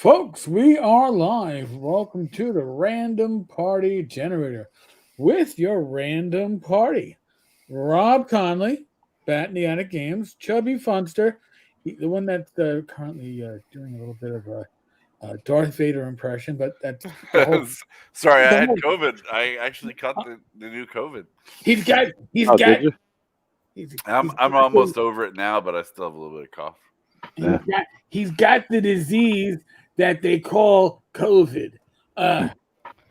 Folks, we are live. Welcome to the Random Party Generator with your random party. Rob Conley, Batniatic Games, Chubby Funster, the one that's currently doing a little bit of a Darth Vader impression, but that's the whole. Sorry, I The had whole COVID. I actually caught the new COVID. he's Oh, got, did you? I'm almost over it now, but I still have a little bit of cough. he's got, he's got the disease that they call COVID. Uh,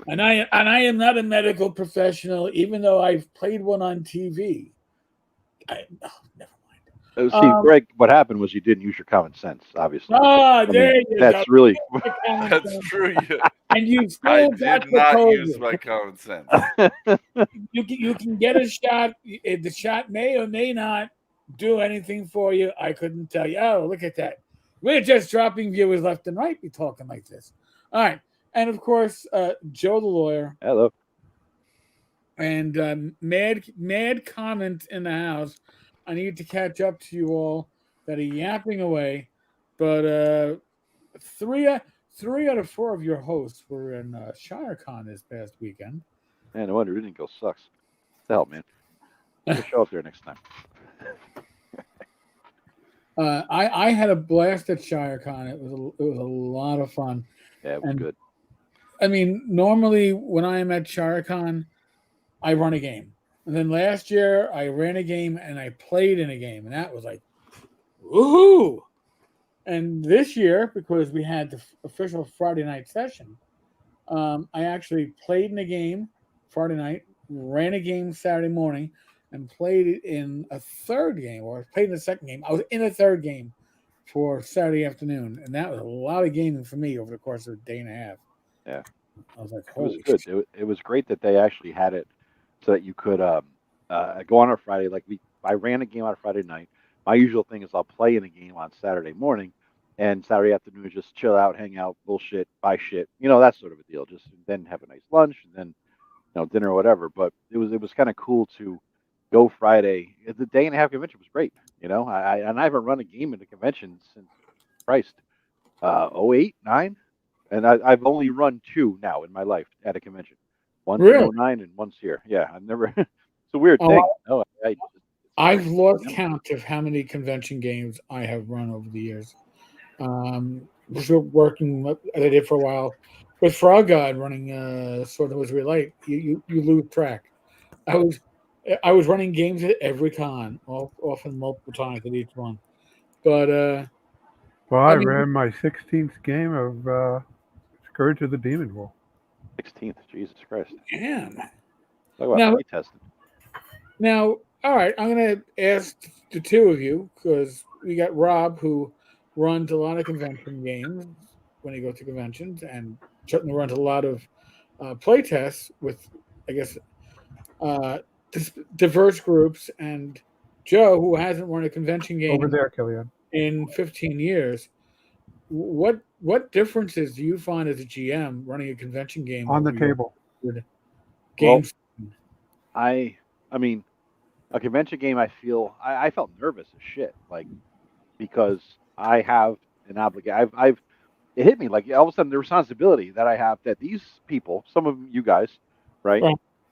and I am not a medical professional, even though I've played one on TV. Never mind. See, Greg, what happened was you didn't use your common sense, obviously. There you that's go. really. That's true. And you I still got did the not use COVID. my common sense. You can get a shot. The shot may or may not do anything for you. I couldn't tell you. Oh, look at that. We're just dropping viewers left and right. Be talking like this. All right. And of course, Joe the lawyer. Hello. And mad comment in the house. I need to catch up to you all that are yapping away. But three three out of four of your hosts were in ShireCon this past weekend. Man, no wonder Ringo sucks. What the hell, man? We'll show up there next time. I had a blast at ShireCon. It was a lot of fun. Yeah, it was good. I mean, normally when I am at ShireCon, I run a game. And then last year I ran a game and I played in a game, and that was like, woohoo! And this year, because we had the official Friday night session, I actually played in a game Friday night, ran a game Saturday morning, and played it in a third game, or played in the second game. I was in a third game for Saturday afternoon, and that was a lot of gaming for me over the course of a day and a half. Yeah. I was like, it was holy good. shit. It was great that they actually had it so that you could go on a Friday. I ran a game on a Friday night. My usual thing is I'll play in a game on Saturday morning, and Saturday afternoon just chill out, hang out, bullshit, buy shit, that sort of a deal. Just then have a nice lunch and then dinner or whatever. But it was kind of cool to go Friday. The day and a half convention was great. I haven't run a game at a convention since Christ 08, 9, and I've only run 2 now in my life at a convention. One's Really? in 09 and one's here. Yeah, I've never. It's a weird thing. No, I've lost count of how many convention games I have run over the years. Working as I did for a while with Frog God running Sword of Wizardry Light, you lose track. I was running games at every con, often multiple times at each one. But well, I ran my 16th game of Scourge of the Demon Wolf. 16th, Jesus Christ! Damn. Talk about play testing. Now, all right, I'm going to ask the two of you, because we got Rob, who runs a lot of convention games when he goes to conventions, and certainly runs a lot of play tests with, I guess, diverse groups, and Joe, who hasn't run a convention game over there, Killian, in 15 years. What differences do you find as a GM running a convention game on the table? Games. Well, I mean, a convention game. I felt nervous as shit, because I have an obligation. It hit me like all of a sudden the responsibility that I have that these people, some of you guys, right?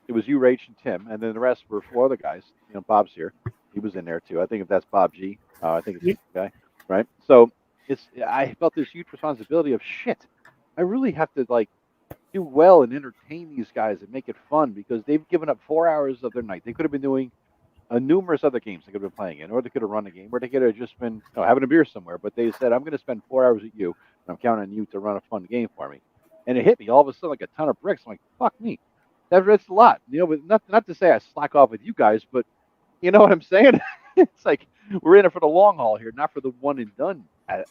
It was you, Rach, and Tim, and then the rest were 4 other guys. Bob's here; he was in there too. I think if that's Bob G, I think it's the guy, right? So I felt this huge responsibility of shit. I really have to do well and entertain these guys and make it fun because they've given up 4 hours of their night. They could have been doing numerous other games they could have been playing in, or they could have run a game, or they could have just been having a beer somewhere. But they said, I'm going to spend 4 hours with you, and I'm counting on you to run a fun game for me. And it hit me all of a sudden like a ton of bricks. I'm like, fuck me. That's a lot. But not to say I slack off with you guys, but you know what I'm saying? It's like we're in it for the long haul here, not for the one and done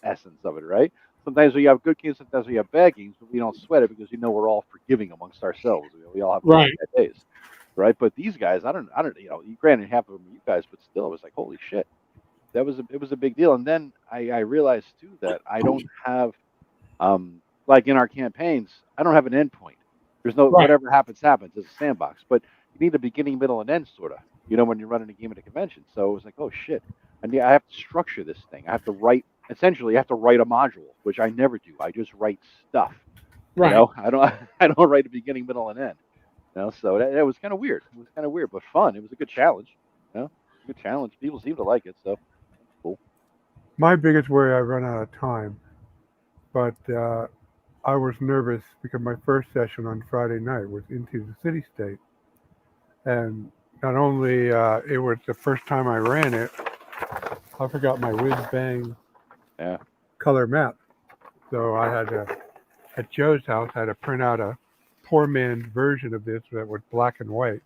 essence of it, right? Sometimes we have good games, sometimes we have bad games, but we don't sweat it because we're all forgiving amongst ourselves. We all have bad days. Right, but these guys, I don't, granted half of them are you guys, but still, it was like, holy shit, it was a big deal. And then I realized too that I don't have, like in our campaigns, I don't have an end point. There's no whatever happens. It's a sandbox, but you need a beginning, middle, and end, sort of. When you're running a game at a convention. So it was like, oh shit, I have to structure this thing. I have to write essentially you have to write a module, which I never do. I just write stuff. Right. You know, I don't write a beginning, middle, and end. You know, so that was kind of weird. It was kind of weird, but fun. It was a good challenge. You know, good challenge. People seem to like it, so cool. My biggest worry, I run out of time, but I was nervous because my first session on Friday night was into the city state, and not only it was the first time I ran it, I forgot my whiz bang color map, so I had to at Joe's house. I had to print out a poor man's version of this that was black and white,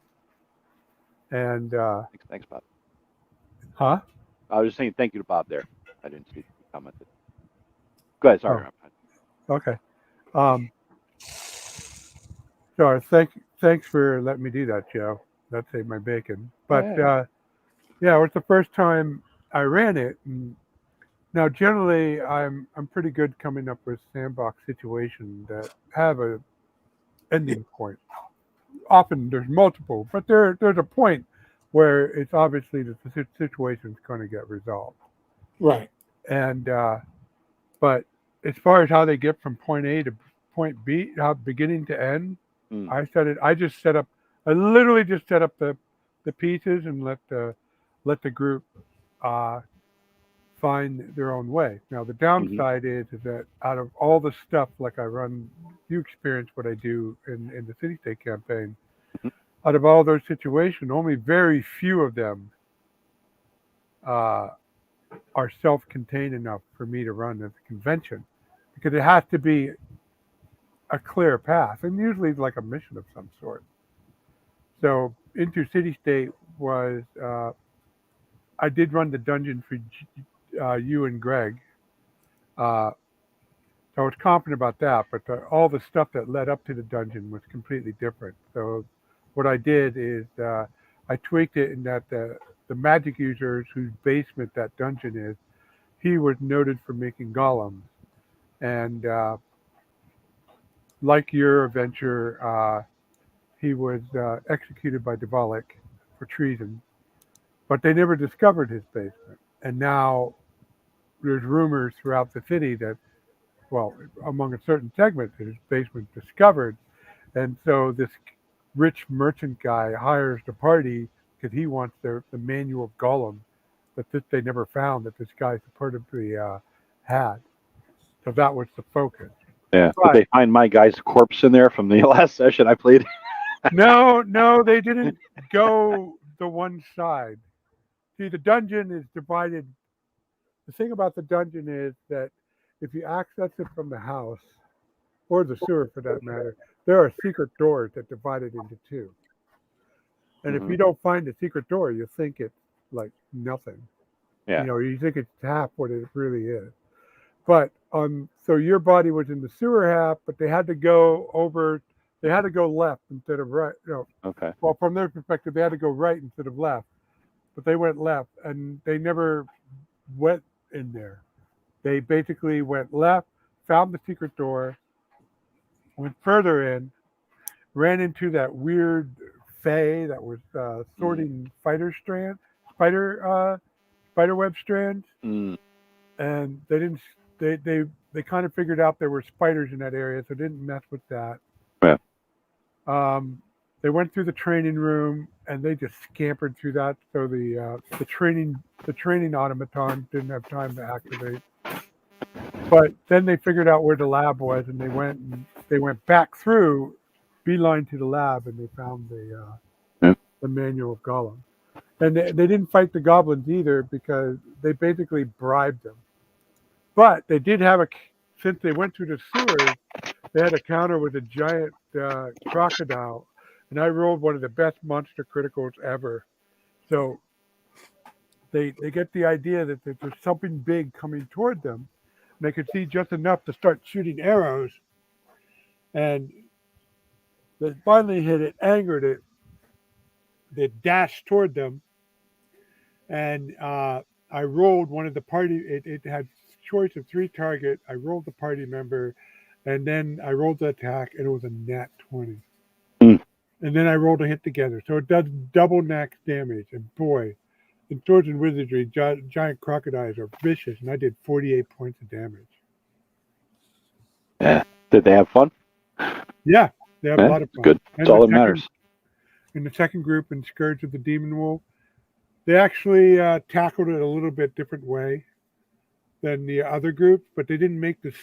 and Thanks, Bob. huh? I was just saying thank you to Bob there. I didn't see he commented. Go ahead. Sorry. Okay. So thanks for letting me do that, Joe. That saved my bacon. But yeah, it was the first time I ran it. And now, generally, I'm pretty good coming up with sandbox situations that have a ending point. Often there's multiple, but there's a point where it's obviously that the situation's going to get resolved. Right. And but as far as how they get from point A to point B, how beginning to end, I literally just set up the pieces and let the group find their own way. Now the downside is that out of all the stuff, like you experience what I do in the city state campaign. Out of all those situations, only very few of them are self-contained enough for me to run as a convention, because it has to be a clear path, and usually like a mission of some sort. So into city state was I did run the dungeon for you and Greg. So I was confident about that, but all the stuff that led up to the dungeon was completely different. So what I did is I tweaked it in that the magic users whose basement that dungeon is, he was noted for making golems. And like your adventure, he was executed by Dvorak for treason, but they never discovered his basement. And now there's rumors throughout the city that, well, among a certain segment, that his basement discovered. And so this rich merchant guy hires the party because he wants the manual of Gollum that they never found, that this guy supposedly had. So that was the focus. Yeah. Did they find my guy's corpse in there from the last session I played? No, they didn't go the one side. See, the dungeon is divided. The thing about the dungeon is that if you access it from the house, or the sewer for that matter, there are secret doors that divide it into two. And if you don't find the secret door, you think it's like nothing. Yeah. You know, you think it's half what it really is. But so your body was in the sewer half, but they had to go left instead of right. Okay. Well, from their perspective, they had to go right instead of left, but they went left, and they never went in there. They basically went left, found the secret door, went further in, ran into that weird fae that was sorting spider web strands, and they didn't. They kind of figured out there were spiders in that area, so didn't mess with that. Yeah. They went through the training room and they just scampered through that. So the training automaton didn't have time to activate. But then they figured out where the lab was, and they went back through, beeline to the lab, and they found the manual of Gollum. And they didn't fight the goblins either because they basically bribed them. But they did have since they went through the sewers, they had a counter with a giant crocodile, and I rolled one of the best monster criticals ever. So they get the idea that there's something big coming toward them, and they could see just enough to start shooting arrows. And they finally hit it, angered it. They dashed toward them, and I rolled one of the party. It had choice of 3 target. I rolled the party member, and then I rolled the attack, and it was a nat 20. And then I rolled a hit together, so it does double max damage. And boy, in Swords and Wizardry, giant crocodiles are vicious, and I did 48 points of damage. Yeah. Did they have fun? Yeah, they have a lot of fun. Good. That's all that matters. In the second group, in Scourge of the Demon Wolf, they actually tackled it a little bit different way than the other group, but they didn't make this.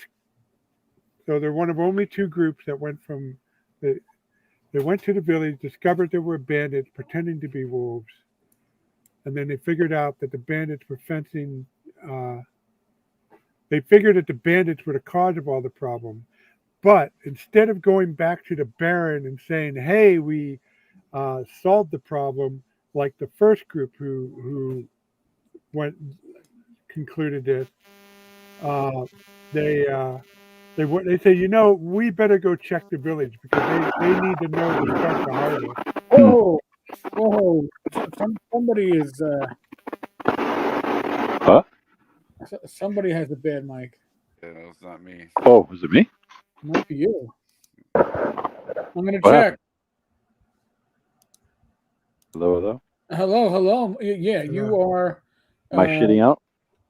So they're one of only two groups that went from the. They went to the village, discovered there were bandits pretending to be wolves, and then they figured out that the bandits were fencing. They figured that the bandits were the cause of all the problem, but instead of going back to the Baron and saying, "Hey, we solved the problem," like the first group who concluded this, they say, we better go check the village because they need to know to start the harvest. Oh, somebody is. Huh? Somebody has a bad mic. Yeah, it's not me. Oh, was it me? It might be you. I'm gonna What check. happened? Hello. Hello. Yeah, you are. Am I shitting out?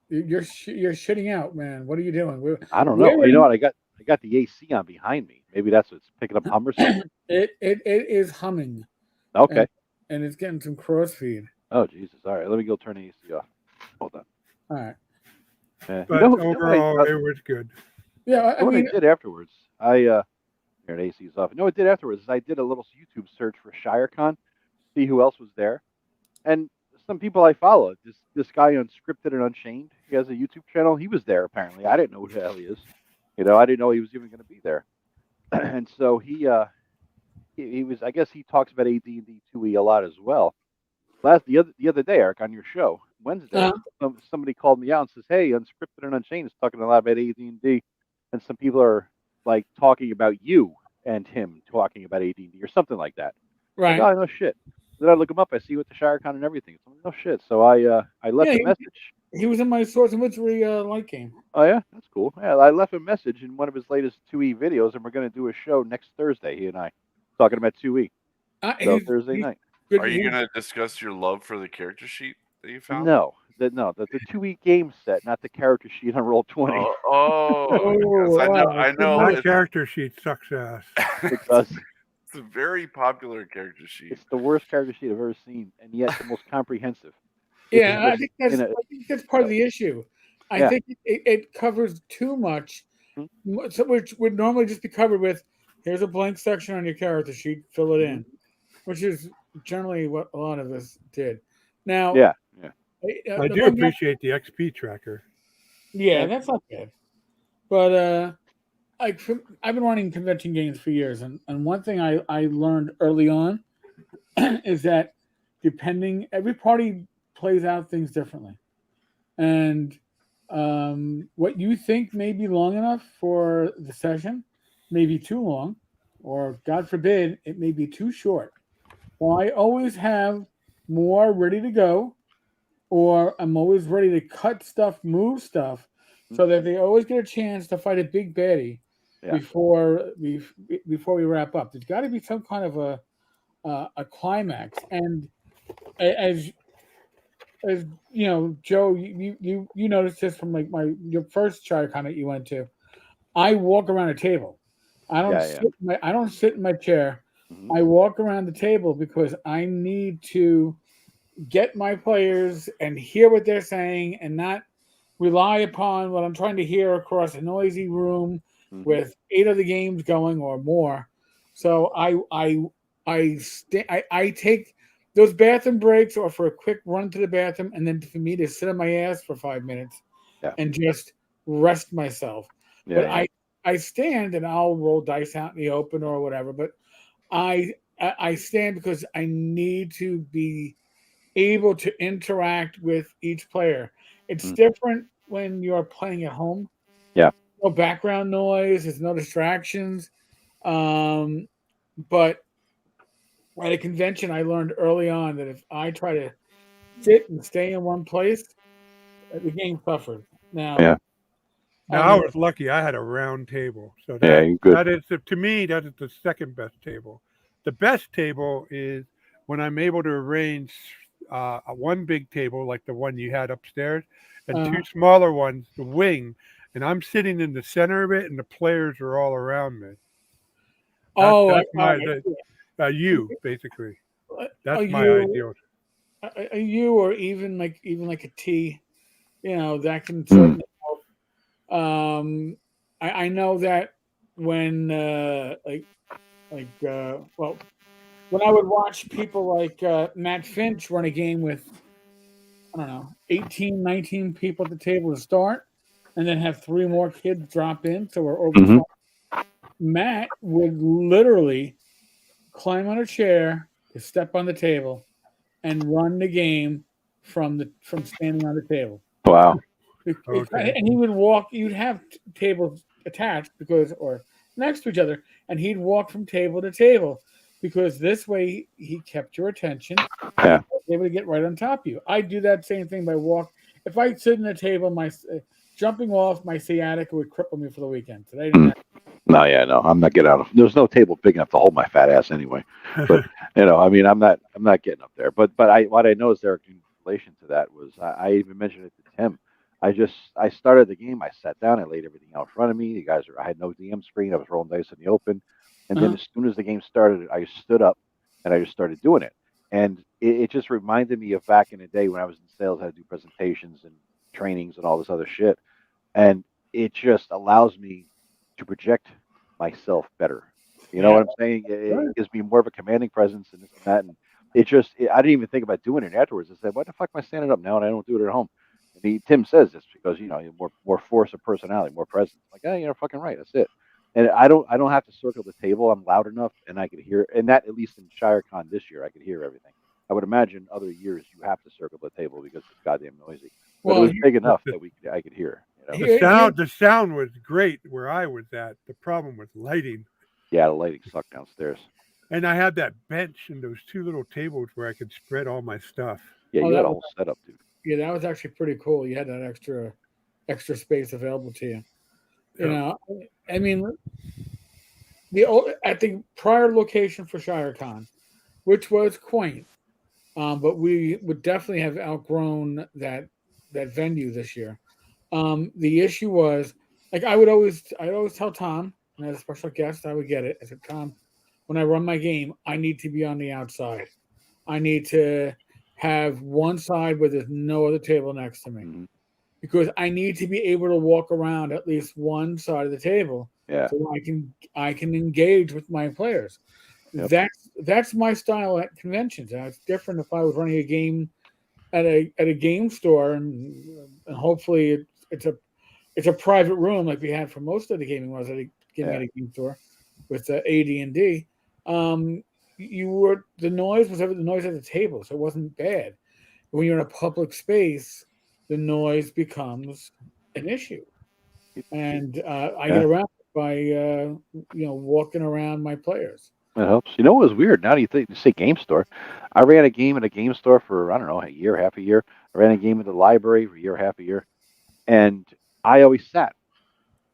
You're shitting out, man. What are you doing? I don't know. You know what? I got the AC on behind me. Maybe that's what's picking up hum or something. It is humming. Okay. And it's getting some crossfeed. Oh Jesus! All right, let me go turn the AC off. Hold on. All right. Yeah. But overall, it was good. Yeah, I mean, I did afterwards, here the AC is off. You know what I did afterwards is I did a little YouTube search for ShireCon, see who else was there, and some people I followed. This guy Unscripted and Unchained, he has a YouTube channel. He was there apparently. I didn't know who the hell he is. I didn't know he was even going to be there. And so he was. I guess he talks about AD&D 2E a lot as well. The other day, Eric, on your show Wednesday, somebody called me out and says, "Hey, Unscripted and Unchained is talking a lot about AD&D, and some people are like talking about you and him talking about AD&D or something like that." right? Like, oh, no shit. Then I look him up. I see with the ShireCon and everything. So I'm like, no shit. So I left a message. He was in my Swords and Wizardry light game. Oh yeah, that's cool. Yeah, I left a message in one of his latest 2E videos, and we're going to do a show next Thursday. He and I talking about 2E. So Thursday night. Are you going to discuss your love for the character sheet that you found? No, the 2E game set, not the character sheet on Roll20. I know. That character sheet sucks ass. It does. It's a very popular character sheet. It's the worst character sheet I've ever seen, and yet the most comprehensive. Yeah, I think that's part of the issue. I think it covers too much, which would normally just be covered with, here's a blank section on your character sheet, fill it in, which is generally what a lot of us did. Now, I do appreciate the XP tracker. Yeah, that's not bad. But I've been running convention games for years, and one thing I learned early on is that every party plays out things differently, and what you think may be long enough for the session may be too long, or God forbid, it may be too short. Well, I always have more ready to go, or I'm always ready to cut stuff, move stuff, so that they always get a chance to fight a big baddie before we wrap up. There's got to be some kind of a climax, and as you know, Joe, you noticed this from like your first ShireCon that you went to. I walk around a table. I don't sit in my chair. Mm-hmm. I walk around the table because I need to get my players and hear what they're saying, and not rely upon what I'm trying to hear across a noisy room with 8 other games going or more. So I take those bathroom breaks, or for a quick run to the bathroom, and then for me to sit on my ass for 5 minutes and just rest myself. But I stand and I'll roll dice out in the open or whatever. But I stand because I need to be able to interact with each player. It's different when you're playing at home. Yeah. No background noise, there's no distractions. But at a convention, I learned early on that if I try to sit and stay in one place, the game suffers. Now, I was lucky. I had a round table, so that is, to me, that is the second best table. The best table is when I'm able to arrange one big table like the one you had upstairs, and Uh-huh. two smaller ones, the wing, and I'm sitting in the center of it, and the players are all around me. That's my you basically. That's my ideal. You or even like a T, that can certainly help. I know that when well, when I would watch people like Matt Finch run a game with, I don't know, 18, 19 people at the table to start, and then have three more kids drop in, so we're over 20. Matt would literally climb on a chair to step on the table and run the game from standing on the table. Wow. Okay. And he would walk. You'd have tables attached or next to each other, and he'd walk from table to table because this way he kept your attention. Yeah. They would get right on top of you. I do that same thing by walk. If I sit in a table, my jumping off my sciatica would cripple me for the weekend. Today didn't happen. No, I'm not getting out of. There's no table big enough to hold my fat ass anyway. But I mean, I'm not getting up there. But what I noticed, Eric, in relation to that was I even mentioned it to Tim. I started the game. I sat down. I laid everything out in front of me. I had no DM screen. I was rolling dice in the open. And then as soon as the game started, I stood up and I just started doing it. And it just reminded me of back in the day when I was in sales. I had to do presentations and trainings and all this other shit. And it just allows me to project myself better. You know what I'm saying? It gives me more of a commanding presence and this and that. And I didn't even think about doing it afterwards. I said, why the fuck am I standing up now and I don't do it at home? And Tim says this because, more force of personality, more presence. Like, you're fucking right. That's it. And I don't have to circle the table. I'm loud enough and I could hear, and that at least in ShireCon this year, I could hear everything. I would imagine other years you have to circle the table because it's goddamn noisy. But it was big enough that I could hear. The sound was great where I was at. The problem was lighting. Yeah, the lighting sucked downstairs. And I had that bench and those two little tables where I could spread all my stuff. Yeah, you had a whole setup, dude. Yeah, that was actually pretty cool. You had that extra space available to you. I mean, at the prior location for ShireCon, which was quaint, but we would definitely have outgrown that venue this year. The issue was, like, I'd always tell Tom, and as a special guest, I would get it. I said, Tom, when I run my game, I need to be on the outside. I need to have one side where there's no other table next to me, because I need to be able to walk around at least one side of the table, so I can engage with my players. Yep. That's my style at conventions. It's different if I was running a game at a game store, and hopefully it's a private room like we had for most of the gaming was at a game store with AD&D. The noise was the noise at the table, so it wasn't bad. When you're in a public space, the noise becomes an issue, and I get around it by walking around my players. It helps. You know what was weird? Now you say game store. I ran a game at a game store for, I don't know, half a year. I ran a game at the library for a year, half a year. And I always sat.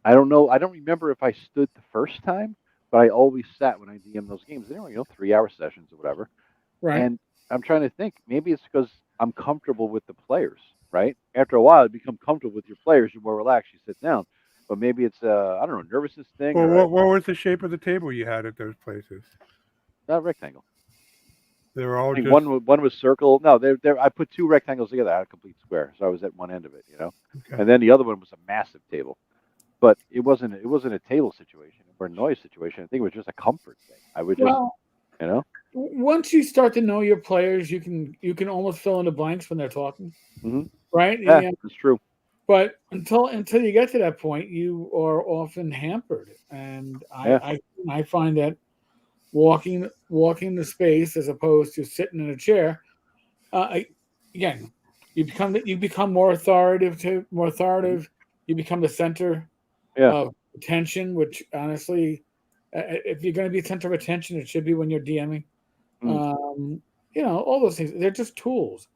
I don't remember if I stood the first time, but I always sat when I DM those games. They were, 3-hour sessions or whatever. Right. And I'm trying to think. Maybe it's because I'm comfortable with the players, right? After a while, you become comfortable with your players. You're more relaxed. You sit down. But maybe it's I don't know, nervousness thing. Well, what was the shape of the table you had at those places? Not rectangle. They were all just... one was circle. No, I put two rectangles together. I had a complete square, so I was at one end of it, Okay. And then the other one was a massive table, but it wasn't a table situation or a noise situation. I think it was just a comfort thing. I would just, Once you start to know your players, you can almost fill in the blanks when they're talking, right? Yeah, that's true. But until you get to that point, you are often hampered, and I find that walking the space as opposed to sitting in a chair, again, you become more authoritative. You become the center of attention, which honestly, if you're going to be a center of attention, it should be when you're DMing. All those things, they're just tools.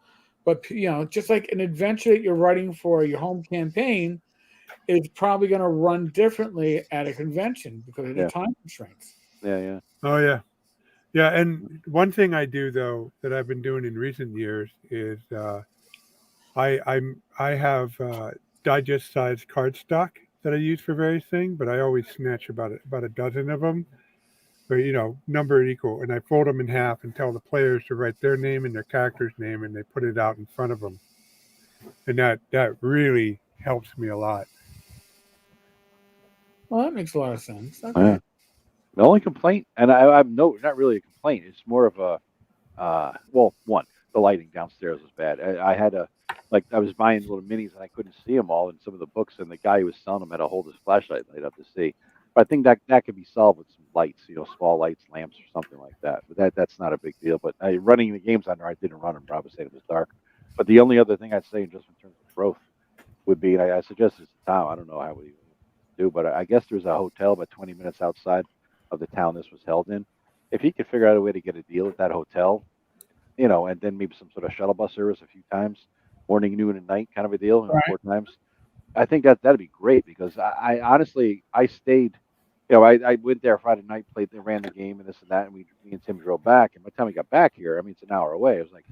But, just like an adventure that you're writing for your home campaign is probably going to run differently at a convention because of the time constraints. Yeah. Oh, yeah. Yeah, and one thing I do though that I've been doing in recent years is I have digest sized cardstock that I use for various things, but I always snatch about a dozen of them, or number equal, and I fold them in half and tell the players to write their name and their character's name, and they put it out in front of them, and that really helps me a lot. Well, that makes a lot of sense. Okay. Yeah. The only complaint, and I'm not really a complaint. It's more of a one, the lighting downstairs was bad. I had I was buying little minis and I couldn't see them all in some of the books, and the guy who was selling them had to hold his flashlight light up to see. But I think that could be solved with some lights, small lights, lamps, or something like that. But that's not a big deal. But running the games on there, I didn't run them. Rob was saying it was dark. But the only other thing I'd say, just in terms of growth, would be, and I suggest this to Tom. I don't know how we do, but I guess there's a hotel about 20 minutes outside of the town this was held in. If he could figure out a way to get a deal at that hotel, and then maybe some sort of shuttle bus service a few times, morning, noon, and night kind of a deal, Right. 4 times. I think that'd be great, because I honestly, I stayed, I went there Friday night, ran the game and this and that, and me and Tim drove back. And by the time we got back here, I mean, it's an hour away. I was like,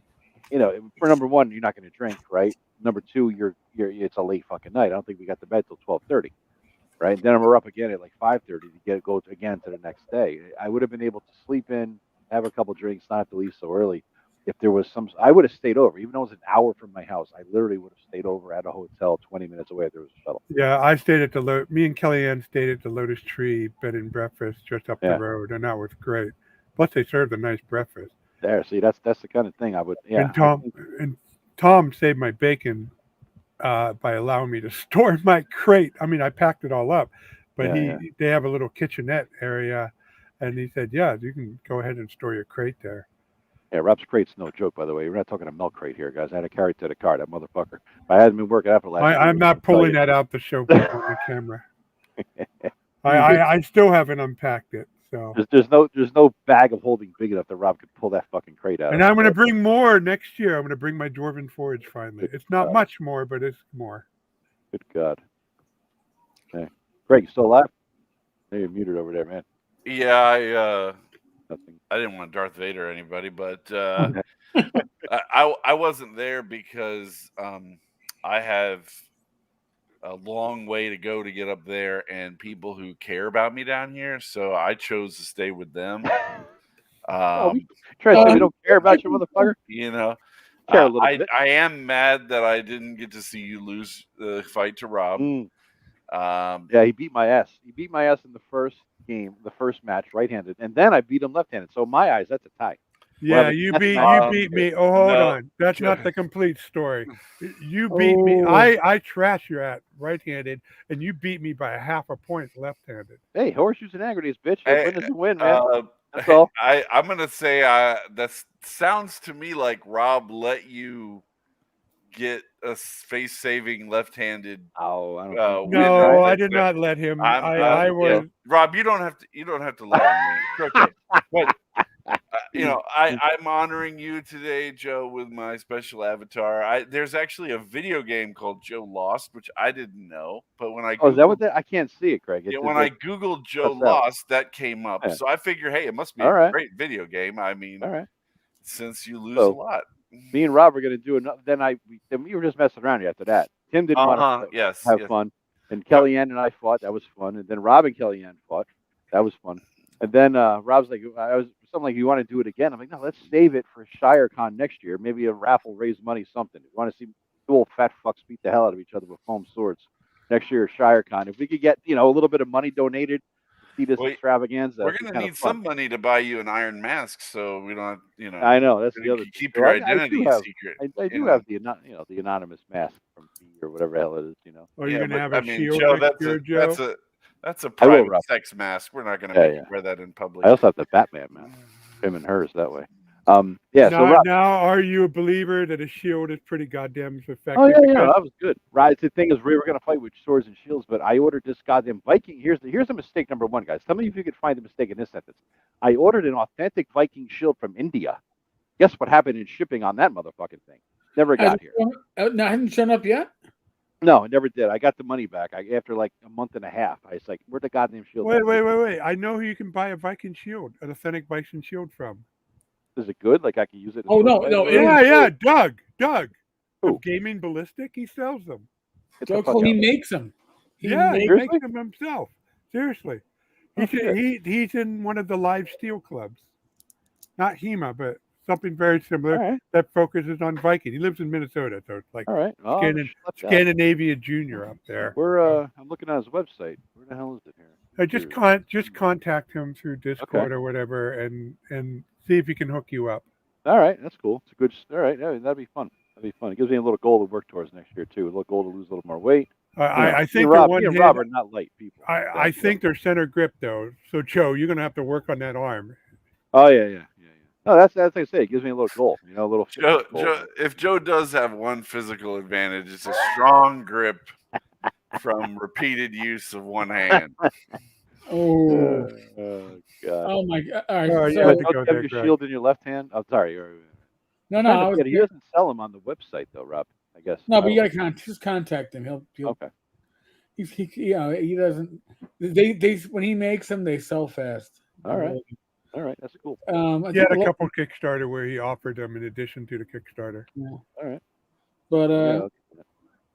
for number one, you're not going to drink, right? Number two, it's a late fucking night. I don't think we got to bed till 12:30. Right. Then we're up again at like 5:30 to go again to the next day. I would have been able to sleep in, have a couple drinks, not have to leave so early. If there was I would have stayed over, even though it was an hour from my house. I literally would have stayed over at a hotel 20 minutes away if there was a shuttle. Yeah, I stayed at me and Kellyanne stayed at the Lotus Tree Bed and Breakfast just up the road, and that was great. Plus, they served a nice breakfast. There, see, that's the kind of thing I would. Yeah, and Tom saved my bacon by allowing me to store my crate. I mean, I packed it all up, but they have a little kitchenette area, and he said, "Yeah, you can go ahead and store your crate there." Yeah, Rob's crate's no joke, by the way. We're not talking a milk crate here, guys. I had to carry it to the car, that motherfucker. I hadn't been working out for the last. I'm not pulling that out to show people on the camera. I still haven't unpacked it. So there's no bag of holding big enough that Rob could pull that fucking crate out. And I'm going to bring more next year. I'm going to bring my Dwarven Forage finally. It's not much more, but it's more. Good God. Okay. Greg, you still alive? Hey, you're muted over there, man. Yeah, Nothing. I didn't want Darth Vader or anybody, but I wasn't there because I have a long way to go to get up there, and people who care about me down here, so I chose to stay with them. We don't care about you, motherfucker. Care a little bit. I am mad that I didn't get to see you lose the fight to Rob. Yeah, he beat my ass. He beat my ass in the first game, the first match, right-handed, and then I beat him left-handed. So in my eyes, that's a tie. Yeah, you beat me. Oh, hold on. That's not the complete story. You beat me. I trash you at right-handed, and you beat me by a half a point left-handed. Hey, horseshoes and aggregates, bitch. A win is a win, man. That's all. I'm gonna say that sounds to me like Rob let you get a face-saving left-handed. No, I did not let him. I was Rob. You don't have to let him. Okay, but I'm honoring you today, Joe, with my special avatar. There's actually a video game called Joe Lost, which I didn't know. But when I is that what that? I can't see it, Craig. When I googled Joe Lost, that came up. Yeah. So I figure, hey, it must be a great video game. I mean, since you lose a lot. Me and Rob are going to do another. Then we were just messing around after that. Tim didn't want to have fun, and Kellyanne and I fought. That was fun. And then Rob and Kellyanne fought. That was fun. And then Rob's like, something like, you want to do it again? I'm like, no, let's save it for ShireCon next year. Maybe a raffle, raise money, something. We want to see two old fat fucks beat the hell out of each other with foam swords next year at ShireCon. If we could get a little bit of money donated. See this extravaganza. We're going to need some money to buy you an iron mask, so we don't have, I know that's the other. Keep your identity secret. I do have the anonymous mask from B or whatever the hell it is. Are you going to have a shield next year, Joe? That's a private sex mask. We're not going to make you wear that in public. I also have the Batman mask. Him and hers that way. Now, are you a believer that a shield is pretty goddamn effective? Oh yeah, that was good. Right. The thing is, we were going to fight with swords and shields, but I ordered this goddamn Viking. Here's the mistake number one, guys. Tell me if you could find the mistake in this sentence. I ordered an authentic Viking shield from India. Guess what happened in shipping on that motherfucking thing? Never got here. No, hasn't shown up yet. No, I never did. I got the money back. After like a month and a half. I was like, "Where'd the goddamn shield?" Wait. I know who you can buy a Viking shield, an authentic Viking shield from. Is it good? Like I can use it? As Oh, no, sword no, fight? it is Yeah. Doug. Who? Of Gaming Ballistic, he sells them. Get the fuck he out. makes them. He Yeah, he Seriously? makes them himself. Seriously. Oh, shit. He's in one of the live steel clubs. Not HEMA, but something very similar All right. that focuses on Viking. He lives in Minnesota, so it's like All right. Oh, Scandinavia Junior up there. I'm looking at his website. Where the hell is it here? Just contact him through Discord or whatever, and see if he can hook you up. All right, that's cool. It's a good. All right, that'd be fun. That'd be fun. It gives me a little goal to work towards next year too. A little goal to lose a little more weight. I think Rob, one and Rob are not light people. I think they're center grip though. So Joe, you're gonna have to work on that arm. Oh yeah. No, that's like I say. It gives me a little goal. A little. Joe, goal. if Joe does have one physical advantage, it's a strong grip from repeated use of one hand. Oh. God. Oh my God! All right, Oh, so, yeah, Don't you have your shield in your left hand? I'm sorry. no, He doesn't sell them on the website though, Rob. I guess. no, but you gotta just contact him. He'll Okay. he doesn't. They when he makes them, they sell fast. All right. That's cool. He had a couple Kickstarter where he offered them in addition to the Kickstarter. Yeah. All right. But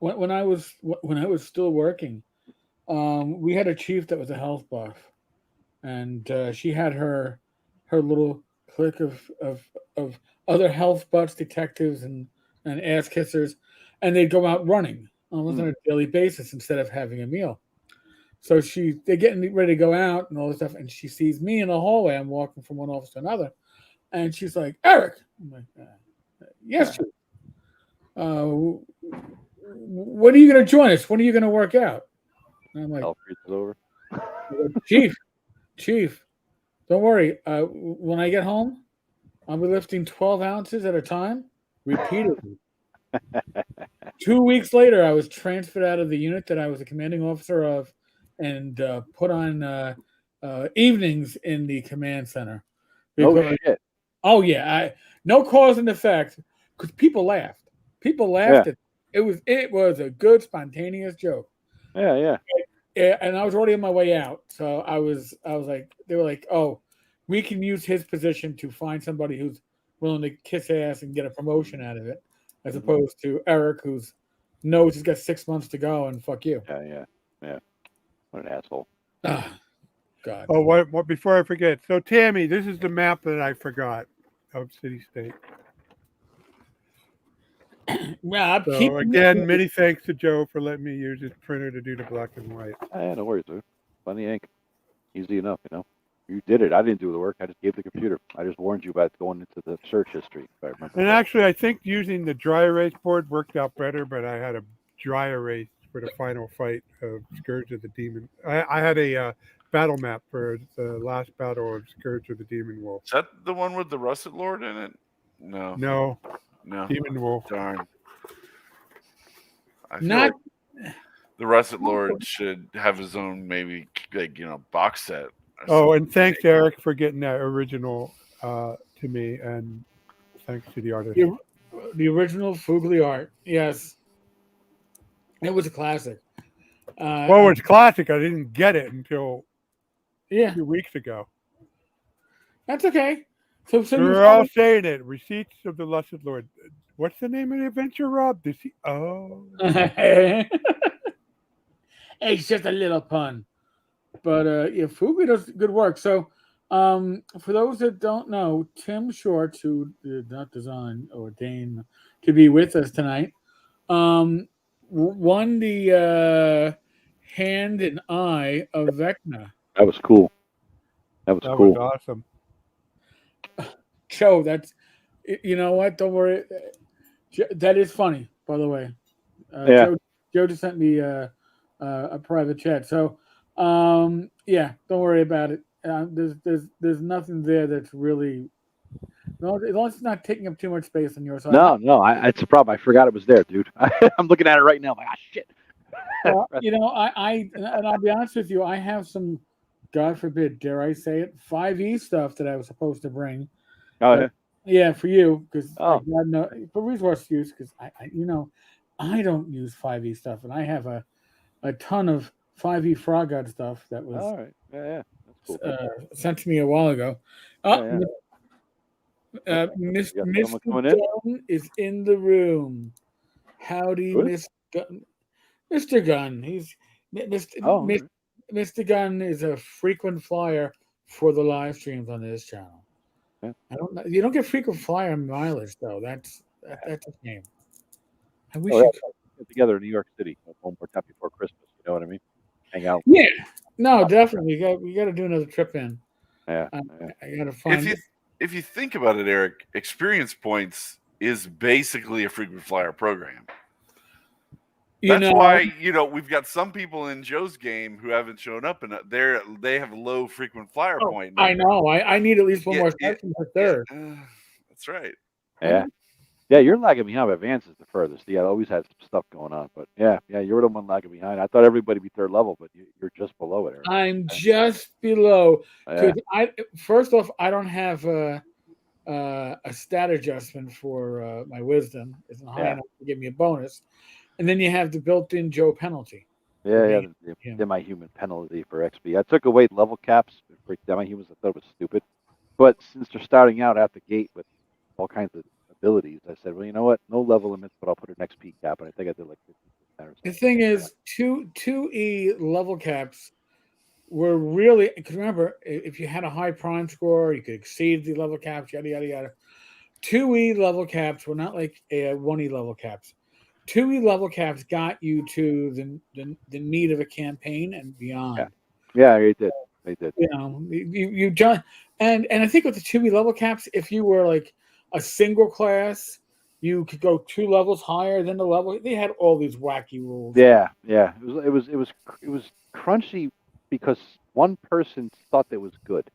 when I was still working, we had a chief that was a health buff, and she had her little clique of other health buffs, detectives, and ass kissers, and they'd go out running almost on a daily basis instead of having a meal. So they're getting ready to go out and all this stuff, and she sees me in the hallway. I'm walking from one office to another, and she's like, "Eric," I'm like, "Yes, Chief. When are you going to join us? When are you going to work out?" And I'm like, over. Chief, don't worry. When I get home, I'll be lifting 12 ounces at a time, repeatedly. 2 weeks later, I was transferred out of the unit that I was a commanding officer of, and put on evenings in the command center. Oh shit! Oh yeah, no cause and effect, because people laughed. People laughed at it. It was a good spontaneous joke. Yeah. And I was already on my way out, so I was like, they were like, "Oh, we can use his position to find somebody who's willing to kiss ass and get a promotion out of it, as opposed to Eric, who's knows he's got 6 months to go and fuck you." Yeah. What an asshole. God. Oh, what? Before I forget, so Tammy, this is the map that I forgot of City State. Well, so again, many thanks to Joe for letting me use his printer to do the black and white. No worries, dude. Plenty ink. Easy enough, You did it. I didn't do the work. I just gave the computer. I just warned you about going into the search history. If I remember. And actually, I think using the dry erase board worked out better, but I had a dry erase for the final fight of Scourge of the Demon. I had a battle map for the last battle of Scourge of the Demon Wolf. Is that the one with the Russet Lord in it? No. Demon Wolf. Darn. I feel like the Russet Lord should have his own box set. Oh, and thanks, Eric, for getting that original to me, and thanks to the artist. The original Fugly art, yes. It was a classic. Well, it's classic. I didn't get it until a few weeks ago. That's okay. So we're all saying it. Receipts of the Lusted Lord. What's the name of the adventure, Rob? It's just a little pun. But Fugly does good work. So for those that don't know, Tim Short, who did not design or deign to be with us tonight, won the hand and eye of Vecna. That was cool. That was awesome. Joe, you know what? Don't worry. That is funny, by the way. Joe just sent me a private chat. So, don't worry about it. There's nothing there that's really. No, as long as it's not taking up too much space on your side. No, it's a problem. I forgot it was there, dude. I'm looking at it right now. I'm like, shit. Well, and I'll be honest with you. I have some, God forbid, dare I say it, 5e stuff that I was supposed to bring. Oh, yeah, for you, because for resource use, because I don't use 5e stuff, and I have a ton of 5e Frog God stuff that was All right. Yeah. That's cool. sent to me a while ago. Yeah. Okay. Mr. You got someone coming in? Gunn is in the room. Howdy, Good. Mr. Gunn. He's Oh, okay. Mr. Gunn is a frequent flyer for the live streams on this channel. Yeah. I don't know. You don't get frequent flyer mileage though. That's a shame. I wish Oh, you yeah. could. Get together in New York City one more time before Christmas. You know what I mean? Hang out. Yeah. No, definitely. We got to do another trip in. Yeah. I got to find. If you think about it, Eric, Experience Points is basically a frequent flyer program. That's why we've got some people in Joe's game who haven't shown up, and they have a low frequent flyer point. I know. I need at least one more section for third. That's right. Yeah. Yeah, you're lagging behind, but Vance is the furthest. Yeah, I always had some stuff going on, but yeah, you're the one lagging behind. I thought everybody would be third level, but you're just below it, Eric. I'm just below. Yeah. First off, I don't have a stat adjustment for my wisdom. It's not high enough to give me a bonus. And then you have the built-in Joe penalty. Yeah, demi-human penalty for XP. I took away level caps for demi-humans. I thought it was stupid. But since they're starting out the gate with all kinds of abilities, I said, well, you know what? No level limits, but I'll put an XP cap. And I think I did like 50% or something. The thing is, 2E level caps were really, because remember, if you had a high prime score, you could exceed the level caps, yada, yada, yada. 2E level caps were not like 1E level caps. 2E level caps got you to the meat of a campaign and beyond. Yeah, they did. They did. You just and I think with the 2E level caps, if you were like a single class, you could go 2 levels higher than the level. They had all these wacky rules. Yeah. It was crunchy because one person thought that was good.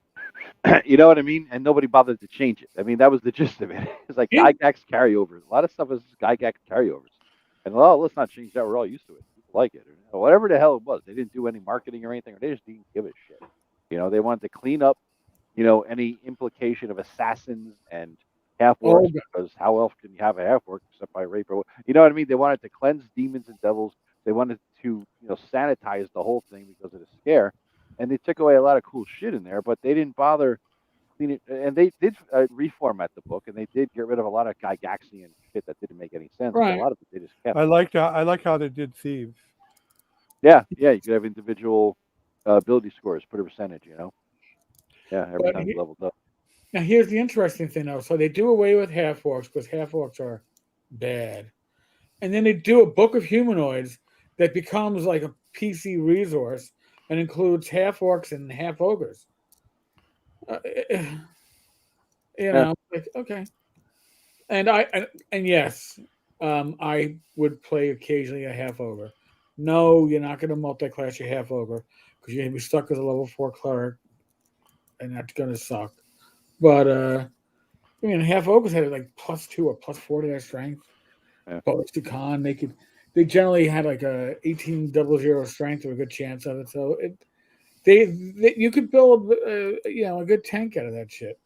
You know what I mean? And nobody bothered to change it. I mean, that was the gist of it. It's like Gygax carryovers. A lot of stuff is Gygax carryovers. And let's not change that. We're all used to it. People like it. Or whatever the hell it was. They didn't do any marketing or anything, or they just didn't give a shit. They wanted to clean up, any implication of assassins and half-orcs, because how else can you have a half-orc except by rape? Or, you know what I mean? They wanted to cleanse demons and devils. They wanted to, sanitize the whole thing because of the scare. And they took away a lot of cool shit in there, but they didn't bother cleaning. And they did reformat the book, and they did get rid of a lot of Gygaxian shit that didn't make any sense. Right. A lot of it they just kept. I like how they did thieves. Yeah, you could have individual ability scores, put a percentage, Yeah, every time you leveled up. Now here's the interesting thing, though. So they do away with half-orcs because half-orcs are bad, and then they do a book of humanoids that becomes like a PC resource and includes half-orcs and half-ogres. Like, okay. And yes, I would play occasionally a half-ogre. No, you're not going to multi-class your half-ogre because you're going to be stuck as a level 4 cleric, and that's going to suck. But half-ogres had like +2 or +4 to their strength. Bonus to con, they generally had like a 1800 strength or a good chance of it. So you could build a good tank out of that shit.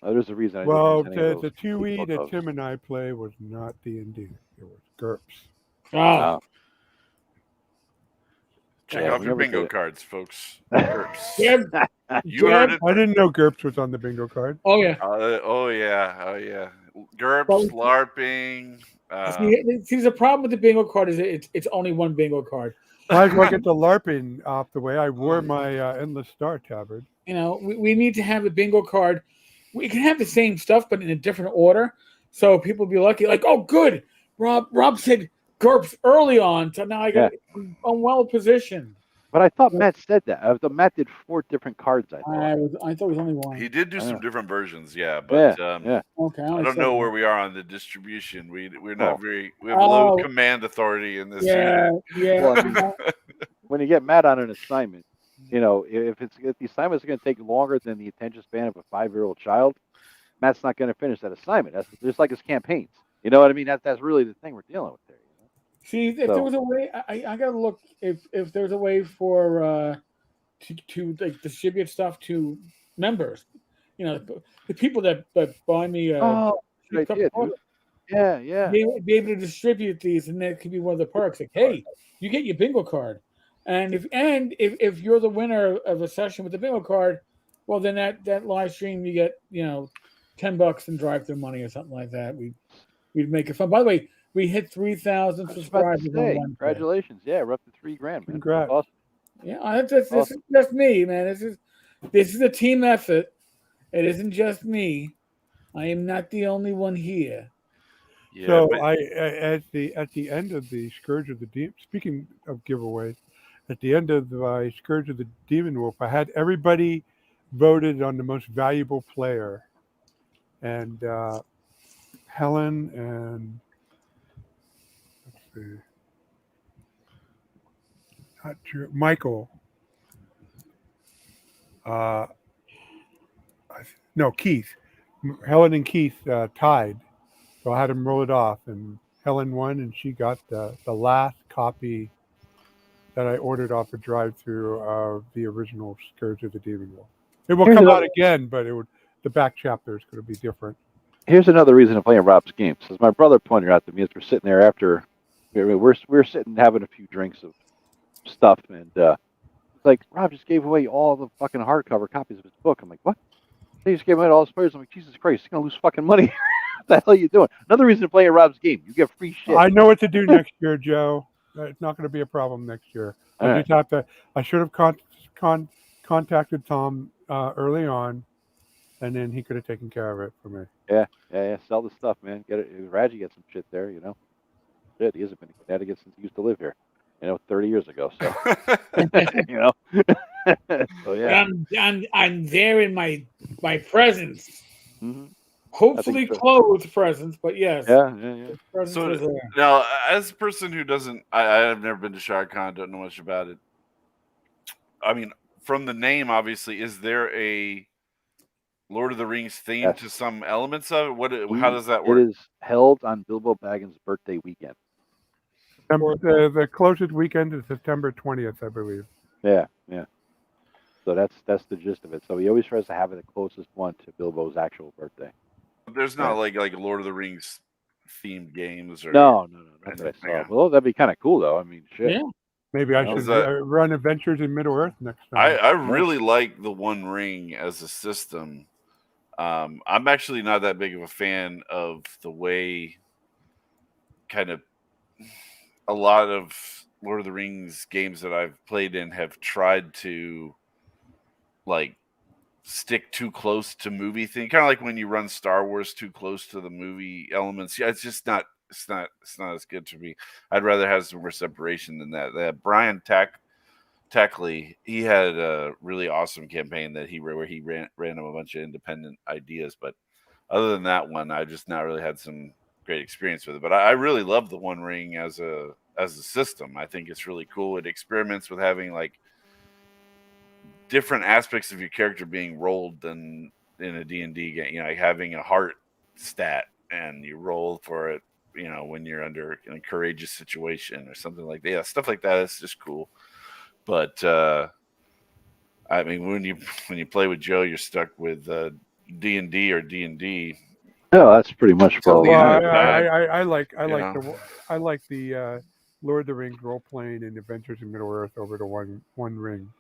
There's a reason. The 2E that Tim and I play was not D&D. It was GURPS. Oh. Check off your bingo cards, folks. GURPS. You heard it. I didn't know GURPS was on the bingo card. Oh yeah. Oh yeah. GURPS, LARPing. See, the problem with the bingo card is it's only one bingo card. Might as well get the LARPing off the way. I wore my Endless Star tabard. We need to have a bingo card. We can have the same stuff, but in a different order, so people be lucky. Like, oh, good, Rob said GURPS early on, so now I'm well positioned. But I thought Matt said that. I thought Matt did 4 different cards. I thought it was only one. He did do some different versions, but okay. I don't know where we are on the distribution. We're not we have low command authority in this. Yeah. Well, when you get Matt on an assignment, if the assignment is going to take longer than the attention span of a 5-year-old child, Matt's not going to finish that assignment. That's just like his campaigns. You know what I mean? That's really the thing we're dealing with there. See, if there was a way, I gotta look if there's a way for to like distribute stuff to members. The people that buy me. Good idea, dude. Yeah. be able to distribute these, and that could be one of the perks. Like, hey, you get your bingo card, and if you're the winner of a session with the bingo card, well, then that live stream you get $10 in drive-through money or something like that. We'd make it fun. By the way, we hit 3,000 I was about to subscribers on say, Wednesday. congratulations. Yeah, we're up to $3,000, man. Congrats. That's awesome. Yeah, this is just me, man. This is a team effort. It isn't just me. I am not the only one here. Yeah, So but at the end of the Scourge of the Demon, speaking of giveaways, at the end of the Scourge of the Demon Wolf, I had everybody voted on the most valuable player, and Helen and let's see, not Drew, Michael. No, Keith. Helen and Keith tied. So I had him roll it off, and Helen won, and she got the last copy that I ordered off a drive-through of the original Scourge of the Demon Wolf. It will come out again, but the back chapter is going to be different. Here's another reason to play Rob's games. As my brother pointed out to me, as we're sitting there after we're sitting having a few drinks of stuff, and it's like, Rob just gave away all the fucking hardcover copies of his book. I'm like, what? They just gave away all his players. I'm like, Jesus Christ, you're gonna lose fucking money. What the hell are you doing? Another reason to play Rob's game. You get free shit. I know what to do next year, Joe. It's not going to be a problem next year. I should have contacted Tom early on, and then he could have taken care of it for me. Yeah. Sell the stuff, man. Get it. Raji get some shit there, Shit, he hasn't been in Connecticut since he used to live here. 30 years ago. So, so yeah. I'm there in my presence. Mm-hmm. Hopefully clothed presence, but yes. Yeah. So now, as a person who doesn't, I've never been to ShireCon, don't know much about it. I mean, from the name, obviously, is there a Lord of the Rings theme to some elements of it? How does that work? It is held on Bilbo Baggins' birthday weekend. The closest weekend is September 20th, I believe. Yeah. So that's the gist of it. So he always tries to have it the closest one to Bilbo's actual birthday. There's not like Lord of the Rings themed games or no. Not that I saw. Well, that'd be kind of cool though. I mean, shit. Yeah. Maybe I should run Adventures in Middle Earth next time. I really like the One Ring as a system. I'm actually not that big of a fan of the way kind of a lot of Lord of the Rings games that I've played in have tried to stick too close to movie thing, kind of like when you run Star Wars too close to the movie elements. Yeah, it's just not. It's not as good to me. I'd rather have some more separation than that. Brian Tackley, he had a really awesome campaign that where he ran a bunch of independent ideas. But other than that one, I just not really had some great experience with it. But I really love the One Ring as a system. I think it's really cool. It experiments with having different aspects of your character being rolled than in a D&D game. Like having a heart stat and you roll for it, when you're under a courageous situation or something like that. Yeah, stuff like that is just cool. But I mean, when you play with Joe, you're stuck with D&D or D&D. No, that's pretty much probably. I like the Lord of the Rings role playing and Adventures in Middle Earth over the One Ring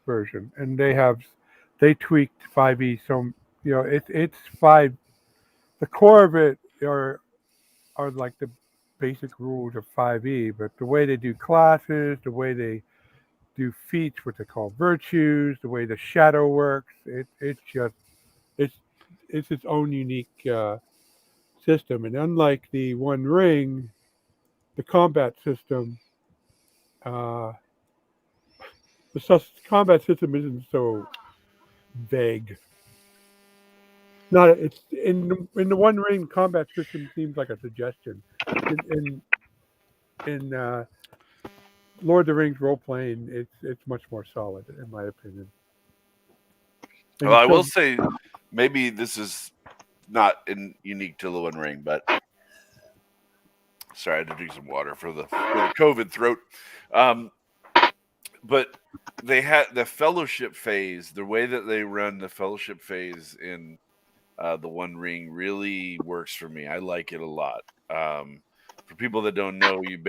version, and they tweaked 5e. So it's 5. The core of it are like the basic rules of 5e, but the way they do classes, the way they do feats, what they call virtues, the way the shadow works, it's its own unique system. And unlike the One Ring, the combat system, the combat system isn't so vague. It's in the One Ring combat system seems like a suggestion. In Lord of the Rings role playing, it's much more solid in my opinion. Well, I will say maybe this is not unique to the One Ring, but sorry, I had to drink some water for the COVID throat. But they had the fellowship phase, the way that they run the fellowship phase in the One Ring really works for me. I like it a lot. For people that don't know, you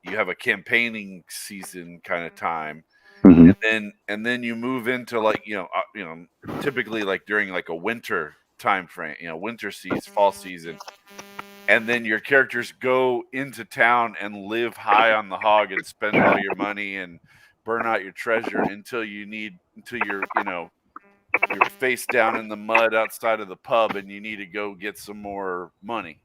have a campaigning season kind of time, Mm-hmm. and then you move into typically like during like a winter time frame, winter season, fall season, and then your characters go into town and live high on the hog and spend all your money and burn out your treasure until you're face down in the mud outside of the pub and you need to go get some more money.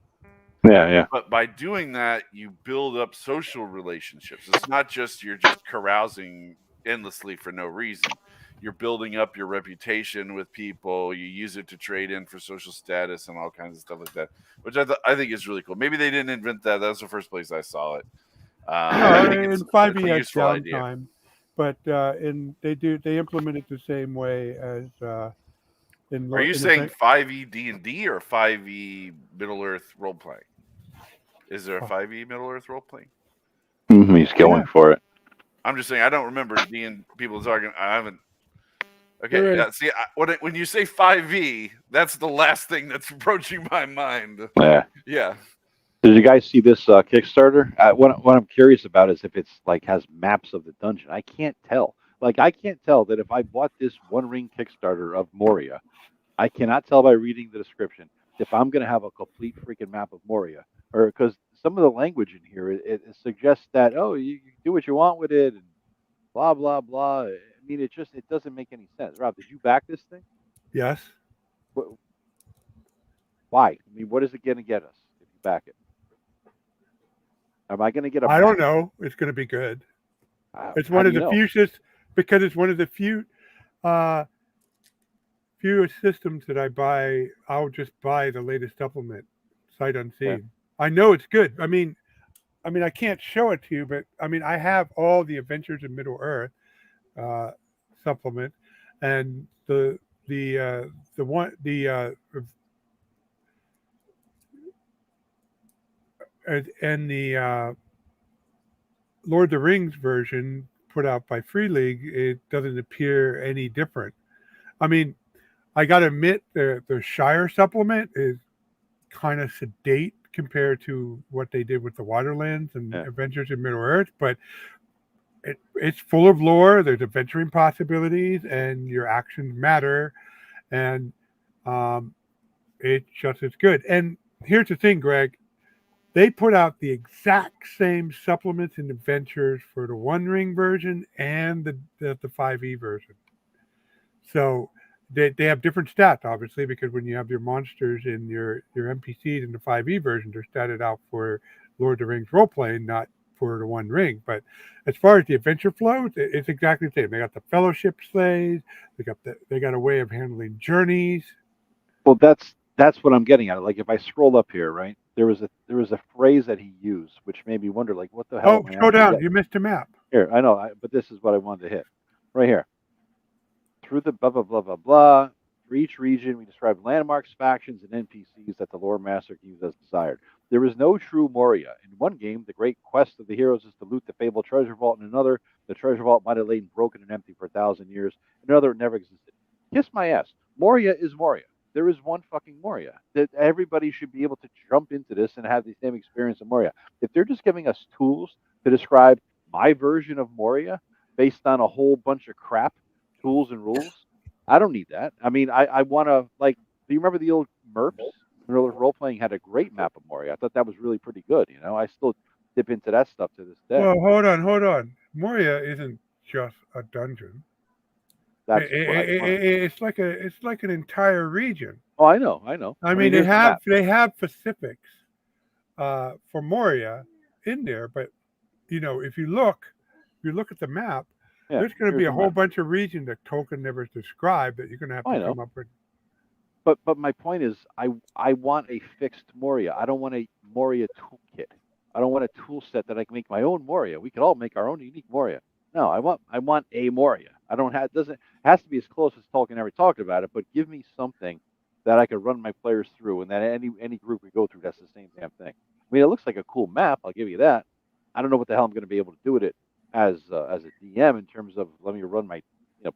Yeah. But by doing that, you build up social relationships. It's not just you're just carousing endlessly for no reason. You're building up your reputation with people. You use it to trade in for social status and all kinds of stuff like that, which I think is really cool. Maybe they didn't invent that. That was the first place I saw it. I No, think in it's 5e a has useful idea. downtime, but they implement it the same way as in. Are you saying 5e D&D or 5e Middle Earth role playing? Is there a 5e Middle Earth role playing? Mm-hmm. He's going for it. I'm just saying I don't remember people talking. I haven't. Okay, There is. see, when you say 5e, that's the last thing that's approaching my mind. Yeah. Yeah. Did you guys see this Kickstarter? What I'm curious about is if it's like has maps of the dungeon. I can't tell. Like I can't tell that if I bought this One Ring Kickstarter of Moria, I cannot tell by reading the description if I'm going to have a complete freaking map of Moria, or because some of the language in here it suggests that you can do what you want with it and blah blah blah. I mean, it doesn't make any sense. Rob, did you back this thing? Yes. Why? I mean, what is it going to get us if you back it? Am I going to get a? I don't know. It's going to be good. It's one of the few because it's one of the few systems that I buy. I'll just buy the latest supplement, sight unseen. Yeah. I know it's good. I mean, I can't show it to you, but I mean, I have all the Adventures in Middle Earth supplement, and the Lord of the Rings version put out by Free League, it doesn't appear any different. I mean, I got to admit the Shire supplement is kind of sedate compared to what they did with the Waterlands and Adventures in Middle Earth, but it's full of lore. There's adventuring possibilities, and your actions matter, and it's just as good. And here's the thing, Greg. They put out the exact same supplements and adventures for the One Ring version and the 5e version. So they have different stats, obviously, because when you have your monsters and your NPCs in the 5e version, they're statted out for Lord of the Rings role playing, not for the One Ring. But as far as the adventure flow, it's exactly the same. They got the fellowship slaves. They got a way of handling journeys. Well, that's what I'm getting at. Like if I scroll up here, right, there was a phrase that he used, which made me wonder, like, what the hell? Oh, scroll down. You missed a map. Here, I know, but this is what I wanted to hit. Right here. Through the blah, blah, blah, blah, blah. For each region, we describe landmarks, factions, and NPCs that the lore master can use as desired. There is no true Moria. In one game, the great quest of the heroes is to loot the fabled treasure vault. In another, the treasure vault might have lain broken and empty for 1,000 years. In another, it never existed. Kiss my ass. Moria is Moria. There is one fucking Moria. That everybody should be able to jump into this and have the same experience of Moria. If they're just giving us tools to describe my version of Moria based on a whole bunch of crap, tools and rules, I don't need that. I mean, I want to, like, do you remember the old MERPs? Role playing had a great map of Moria. I thought that was really pretty good. I still dip into that stuff to this day. Well, hold on. Moria isn't just a dungeon. It's like an entire region. Oh, I know. I mean, they have specifics for Moria in there, but if you look at the map, there's going to be a whole bunch of regions that Tolkien never described that you're going to have to come up with. But my point is, I want a fixed Moria. I don't want a Moria toolkit. I don't want a tool set that I can make my own Moria. We could all make our own unique Moria. No, I want a Moria. I don't have it has to be as close as Tolkien ever talked about it, but give me something that I could run my players through and that any group could go through. That's the same damn thing. I mean, it looks like a cool map. I'll give you that. I don't know what the hell I'm going to be able to do with it as a DM in terms of let me run my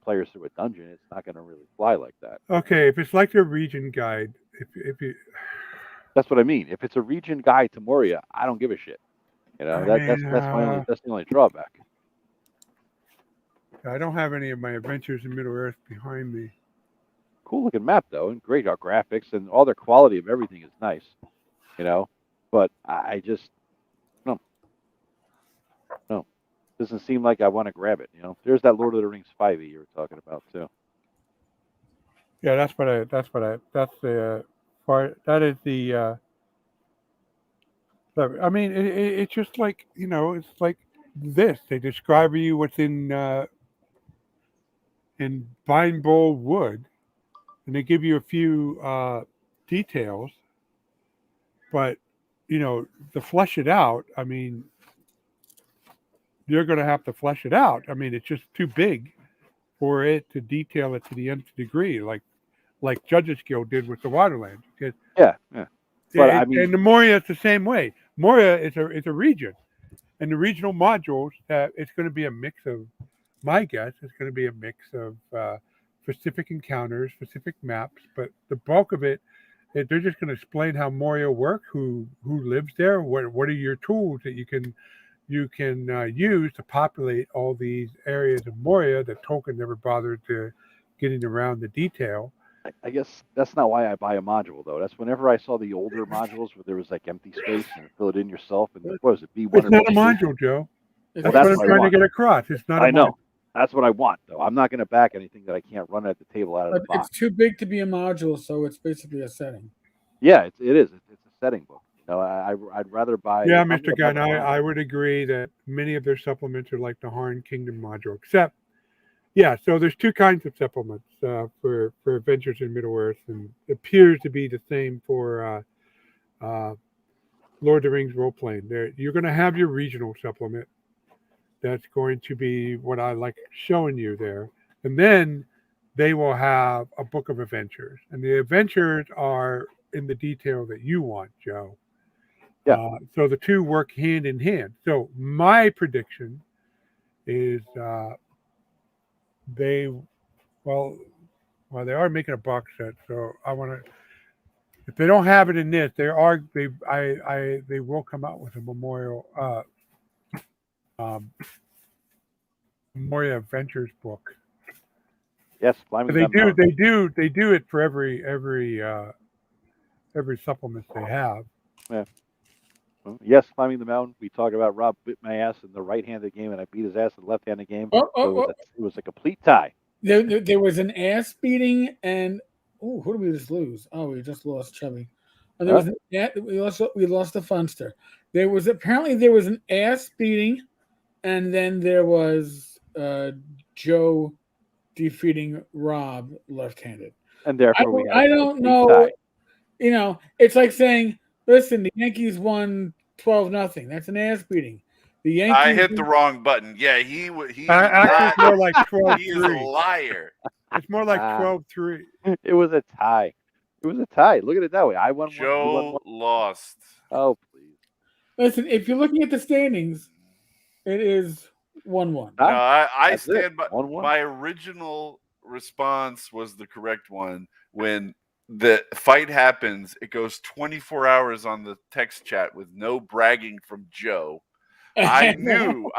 players through a dungeon, it's not going to really fly like that. Okay, if it's like the region guide, if you, That's what I mean. If it's a region guide to Moria, I don't give a shit. I That's the only drawback. I don't have any of my adventures in Middle Earth behind me. Cool looking map though, and great graphics, and all their quality of everything is nice. But I just no. Doesn't seem like I want to grab it. There's that Lord of the Rings 5e you were talking about too. Yeah, that's the part. That is the. I mean, it's just like it's like this. They describe you what's in Vine Bowl Wood, and they give you a few details. But to flesh it out, I mean, you're going to have to flesh it out. I mean, it's just too big for it to detail it to the nth degree, like Judges Guild did with the Waterlands. Yeah. But I mean, and the Moria, it's the same way. Moria is a region, and the regional modules. It's going to be a mix of. My guess is going to be a mix of specific encounters, specific maps, but the bulk of it, they're just going to explain how Moria works, who lives there, what are your tools that you can use to populate all these areas of Moria that Tolkien never bothered to getting around the detail. I guess that's not why I buy a module though. That's whenever I saw the older modules where there was like empty space and fill it in yourself. And what was it, B1? It's not a module, Joe. It's- That's what I'm trying to get across. It's not. I know. That's what I want, though. I'm not going to back anything that I can't run at the table out of the But box. it's too big to be a module, so it's basically a setting. Yeah, it is. It's a setting book. I'd rather buy. Yeah, Mr. Gunn, I would agree that many of their supplements are like the Harn Kingdom module, except, so there's two kinds of supplements for Adventures in Middle-earth, and it appears to be the same for Lord of the Rings role-playing. You're going to have your regional supplement. That's going to be what I like showing you there. And then they will have a book of adventures. And the adventures are in the detail that you want, Joe. Yeah. So the two work hand in hand. So my prediction is they are making a box set. So I want to, if they don't have it in this, they will come out with a memorial Moria Adventures book. Yes, climbing. They do it for every supplement they have. Yeah. Well, yes, climbing the mountain. We talked about Rob bit my ass in the right-handed game, and I beat his ass in the left-handed game. So it was a complete tie. There was an ass beating, and who did we just lose? Oh, we just lost Chubby. And there was we lost the Funster. There was an ass beating, and then there was Joe defeating Rob left-handed. And therefore I don't know. Tie. It's like saying, listen, the Yankees won 12-0. That's an ass beating. The Yankees. I hit the wrong button. Yeah, he Actually, it's more like 12-3. He is a liar. It's more like 12-3. It was a tie. Look at it that way. I won. Joe lost. Oh, please. Listen, if you're looking at the standings, it is 1-1. No, I stand it. by 1-1. My original response was the correct one. When the fight happens, it goes 24 hours on the text chat with no bragging from Joe. I knew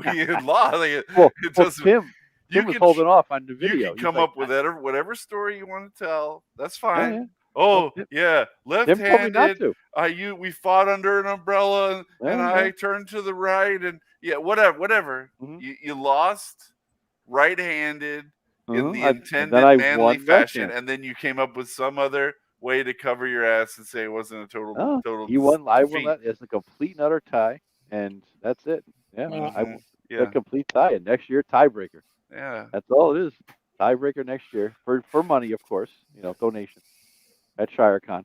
he had lost. Tim was holding off on the video. You can come up with whatever story you want to tell. That's fine. Yeah. Oh, yeah, left-handed. We fought under an umbrella, and I turned to the right, and whatever. Mm-hmm. You lost right-handed in the intended manly fashion, and then you came up with some other way to cover your ass and say it wasn't a total. You won. I won that. It's a complete and utter tie, and that's it. Yeah, I won a complete tie, and next year tiebreaker. Yeah, that's all it is. Tiebreaker next year for money, of course. Donation at ShireCon,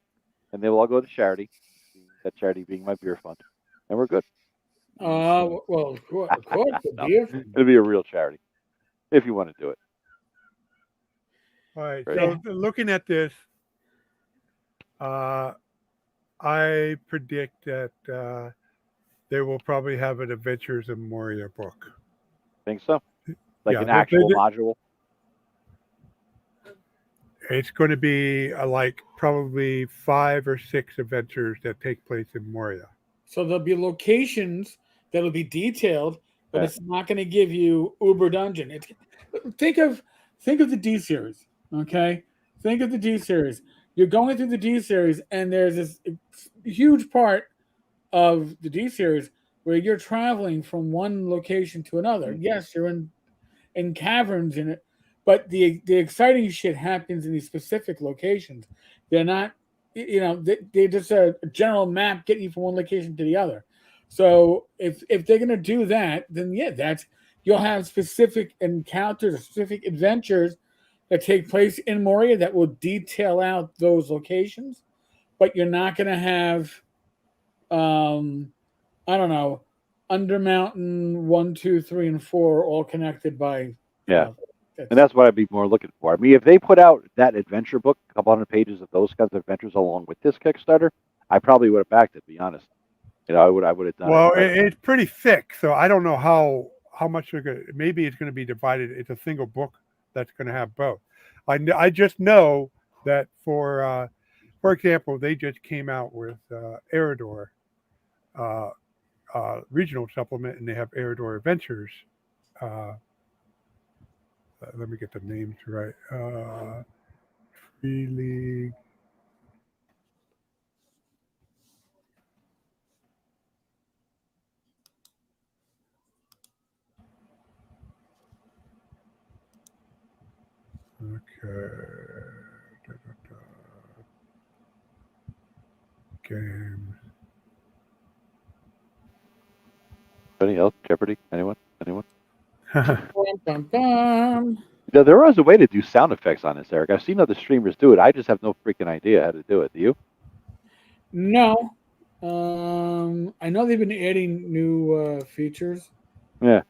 and they will all go to charity. That charity being my beer fund, and we're good. Well, of course, it'll be a real charity if you want to do it. All right. So looking at this, I predict that they will probably have an Adventures in Moria book. Think so? like Yeah, an actual module. It's going to be like probably 5 or 6 adventures that take place in Moria. So there'll be locations that'll be detailed, but Yeah. it's not going to give you Uber Dungeon. Think of the D series. Okay, think of the D series. You're going through the D series, and there's this huge part of the D series where you're traveling from one location to another. Mhm. Yes, you're in caverns in it, but the exciting shit happens in these specific locations. They're not, they're just a general map getting you from one location to the other. So if they're gonna do that, then yeah, you'll have specific encounters, specific adventures that take place in Moria that will detail out those locations, but you're not gonna have, I don't know, Undermountain 1, 2, 3, and 4 all connected by. Yeah. And that's what I'd be more looking for. I mean, if they put out that adventure book, a couple hundred pages of those kinds of adventures along with this Kickstarter, I probably would have backed it. To be honest, I would have done. Well, it's pretty thick, so I don't know how much they're going to. Maybe it's going to be divided. It's a single book that's going to have both. I just know that for example, they just came out with Eridor regional supplement, and they have Eridor Adventures. Let me get the names right. Free League. Okay. Games. Anybody else? Jeopardy? Anyone? Bum, bum. There was a way to do sound effects on this, Eric. I've seen other streamers do it. I just have no freaking idea how to do it. Do you? No. I know they've been adding new features. Yeah.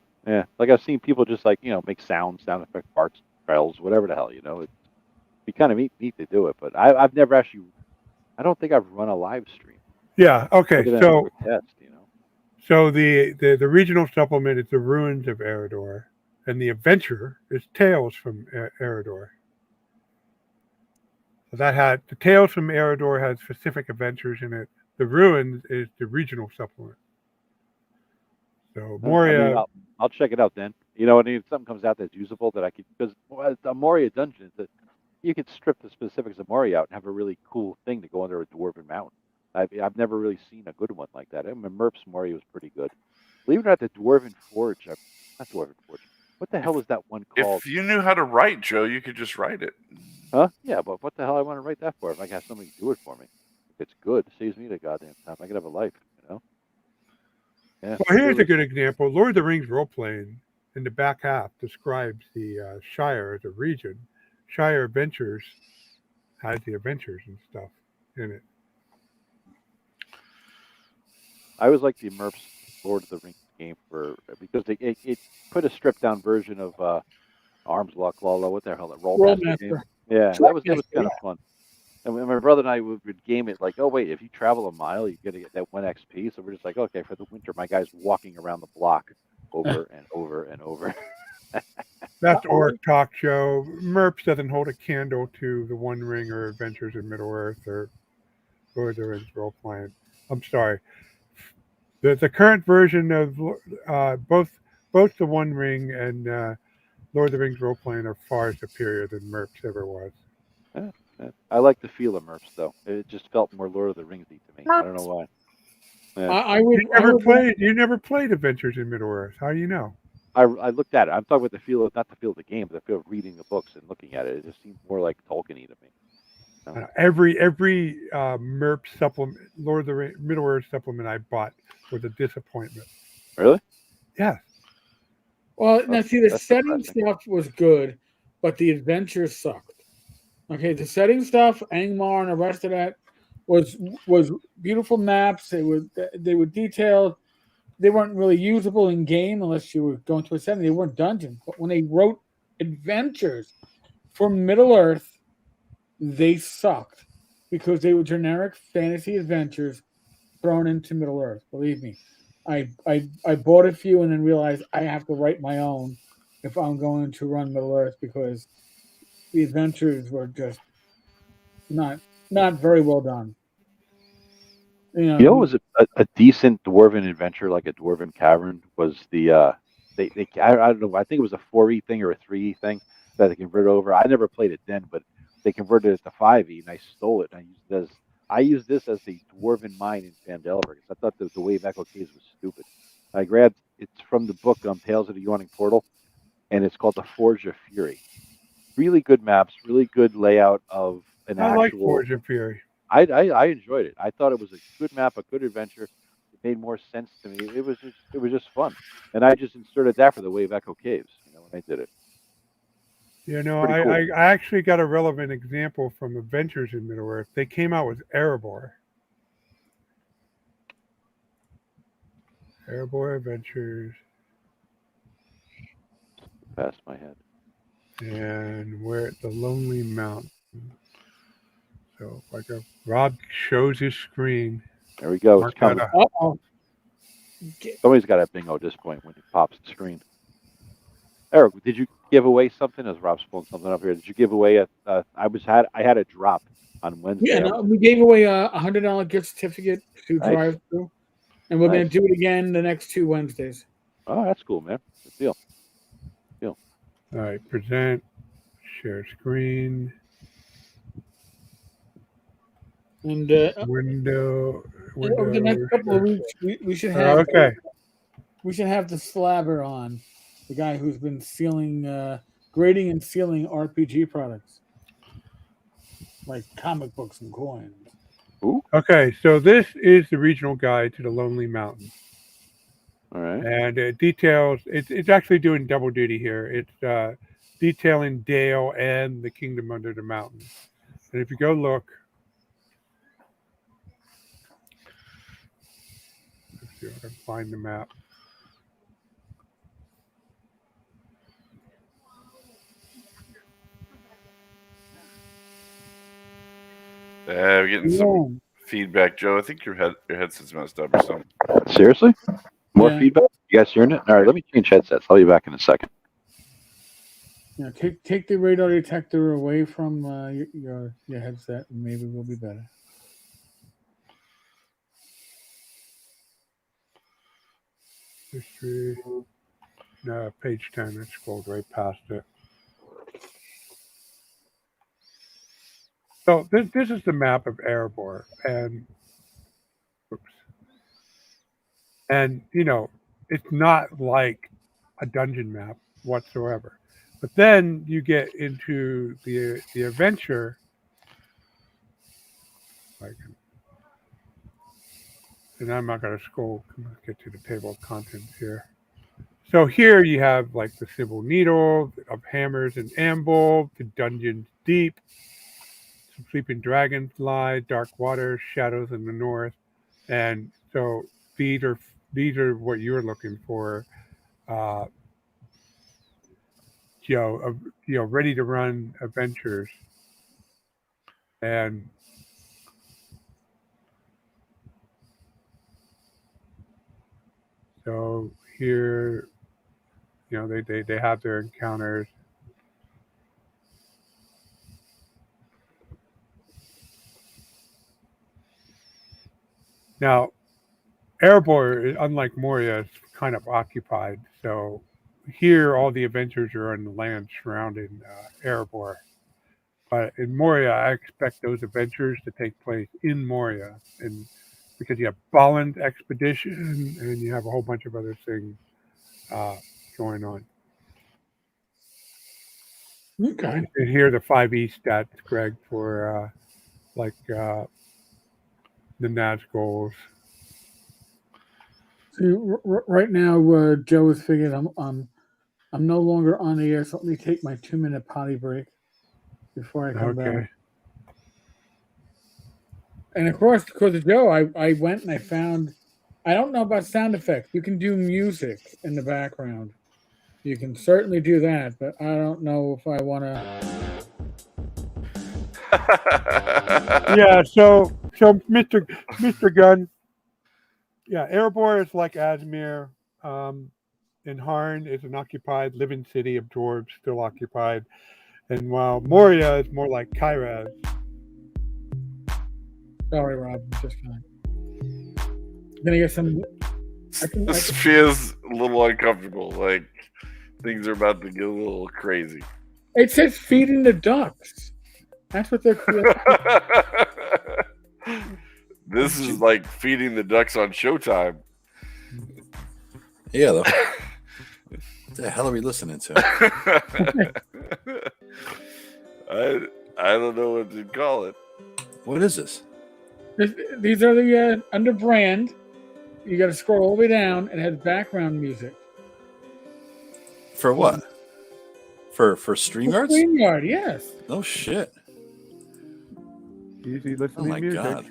Like I've seen people just like make sound effect parts, trails, whatever the hell. It'd be kind of neat to do it. But I've never actually. I don't think I've run a live stream. Yeah. Okay. So test. So the regional supplement is the Ruins of Eridor, and the adventure is Tales from Eridor. So that had the Tales from Eridor has specific adventures in it. The Ruins is the regional supplement. So Moria, I'll check it out then. If something comes out that's usable that I could, because the Moria dungeon, that you could strip the specifics of Moria out and have a really cool thing to go under a dwarven mountain. I've never really seen a good one like that. I mean, Merp's Moria was pretty good. Believe it or not, the Dwarven Forge, not Dwarven Forge. What the hell is that one called? If you knew how to write, Joe, you could just write it. Huh? Yeah, but what the hell I want to write that for if I can have somebody do it for me? If it's good, it saves me the goddamn time. I can have a life, Yeah. well, here's a good example. Lord of the Rings role-playing in the back half describes the Shire as a region. Shire Adventures has the adventures and stuff in it. I always like the Merp's Lord of the Rings game because it put a stripped down version of Arms Lock Lala. What the hell? That Rollmaster game. Yeah, that was kind of fun. And my brother and I would game it like, oh wait, if you travel a mile, you're gonna get that 1 XP. So we're just like, okay, for the winter, my guy's walking around the block over and over and over. That's Orc Talk Show. Merps doesn't hold a candle to the One Ring or Adventures in Middle Earth or Lord of the Rings role playing. I'm sorry. The current version of both the One Ring and Lord of the Rings role playing are far superior than Merps ever was. Yeah. I like the feel of Merps though. It just felt more Lord of the Ringsy to me. I don't know why. Yeah. You never played Adventures in Middle Earth. How do you know? I looked at it. I'm talking about the feel of not the feel of the game, but the feel of reading the books and looking at it. It just seemed more like Tolkien-y to me. Every Merp supplement, Lord of the Middle Earth supplement I bought was a disappointment. Really? Yeah. Well, now see, the setting stuff was good, but the adventures sucked. Okay, the setting stuff, Angmar and the rest of that was beautiful maps. They were detailed. They weren't really usable in game unless you were going to a setting. They weren't dungeons. But when they wrote adventures for Middle Earth, they sucked because they were generic fantasy adventures thrown into Middle Earth. Believe me, I bought a few and then realized I have to write my own if I'm going to run Middle Earth because the adventures were just not very well done. You know, what was a decent dwarven adventure, like a dwarven cavern, was the I don't know, I think it was a 4E thing or a 3E thing that they converted over. I never played it then, but they converted it to 5E, and I stole it. And I used this as the dwarven mine in Phandelver because I thought the Wave Echo Caves was stupid. I grabbed it's from the book Tales of the Yawning Portal, and it's called the Forge of Fury. Really good maps, really good layout of an I like actual. Forge of Fury. I enjoyed it. I thought it was a good map, a good adventure. It made more sense to me. It was just fun, and I just inserted that for the Wave Echo Caves. When I did it. You know, Pretty cool. I actually got a relevant example from Adventures in Middle Earth. They came out with Erebor. Erebor Adventures. Past my head. And we're at the Lonely Mountain. So like Rob shows his screen. There we go. Mark It's coming. Uh-oh. Somebody's got a bingo at this point when it pops the screen. Eric, did you give away something? As Rob's pulling something up here, did you give away I had a drop on Wednesday. Yeah, no, we gave away a $100 gift certificate to Nice. drive through, and we're going Nice. to do it again the next 2 Wednesdays. Oh, that's cool, man. Good deal. All right, present, share screen, And window. over the next couple of weeks, we should have we should have the slabber on, the guy who's been sealing, grading and sealing RPG products like comic books and coins. Ooh. Okay, so this is the regional guide to the Lonely Mountain. All right. And it details, it's actually doing double duty here. It's detailing Dale and the Kingdom Under the Mountain. And if you go look, let's see if I can find the map. We're getting some feedback, Joe. I think your headset's messed up or something. Seriously? More Yeah. feedback? You guys hearing it? All right, let me change headsets. I'll be back in a second. Yeah, take the radar detector away from your headset, and maybe we'll be better. History. No, page 10. I scrolled right past it. So this is the map of Erebor, and you know, it's not like a dungeon map whatsoever. But then you get into the adventure, like, and I'm not going to scroll. Let's get to the table of contents here. So here you have like the Sybil Needle of Hammers and Amble, the Dungeons Deep, some Sleeping Dragonfly, Dark Waters, Shadows in the North, and so these are what you're looking for. Ready to run adventures, and so here, they have their encounters. Now, Erebor, unlike Moria, is kind of occupied. So here, all the adventures are on the land surrounding Erebor. But in Moria, I expect those adventures to take place in Moria, and because you have Bolland Expedition and you have a whole bunch of other things going on. Okay. And here are the 5E stats, Greg, for the Nazguls. See, right now, Joe has figured I'm no longer on the air, so let me take my 2-minute potty break before I come back. And of course, because of Joe, I went and I found. I don't know about sound effects. You can do music in the background. You can certainly do that, but I don't know if I want to. Yeah, so Mr. Gunn, yeah, Erebor is like Asmir. and Harn is an occupied living city of dwarves, still occupied. And while Moria is more like Kairaz. Sorry, Rob. I'm just gonna get some. This feels a little uncomfortable. Like things are about to get a little crazy. It says feeding the ducks. That's what they're. This is like feeding the ducks on Showtime. Yeah, though. What the hell are we listening to? I don't know what to call it. What is this? These are the under brand. You got to scroll all the way down. It has background music. For what? For StreamYards? StreamYard, yes. Oh shit! Easy listening Oh my music. god!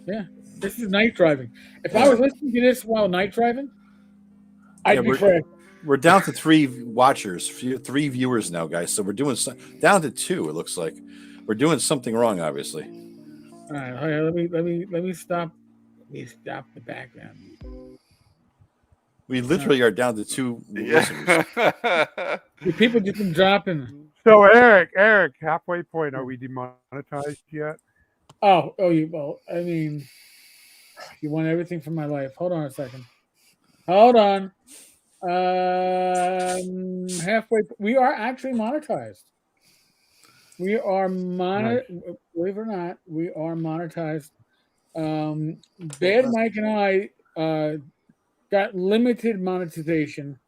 Yeah, this is night driving. If I was listening to this while night driving, I'd be crashed. We're down to 3 watchers, 3 viewers now, guys. So we're doing down to 2. It looks like we're doing something wrong, obviously. All right, let me stop. Let me stop the background. We literally are down to 2 listeners. The people just been dropping. So Eric, halfway point. Are we demonetized yet? Oh, well, I mean, you want everything from my life. Hold on a second. Hold on. Halfway. We are actually monetized. We are Nice. Believe it or not, we are monetized. Bad Mike and I got limited monetization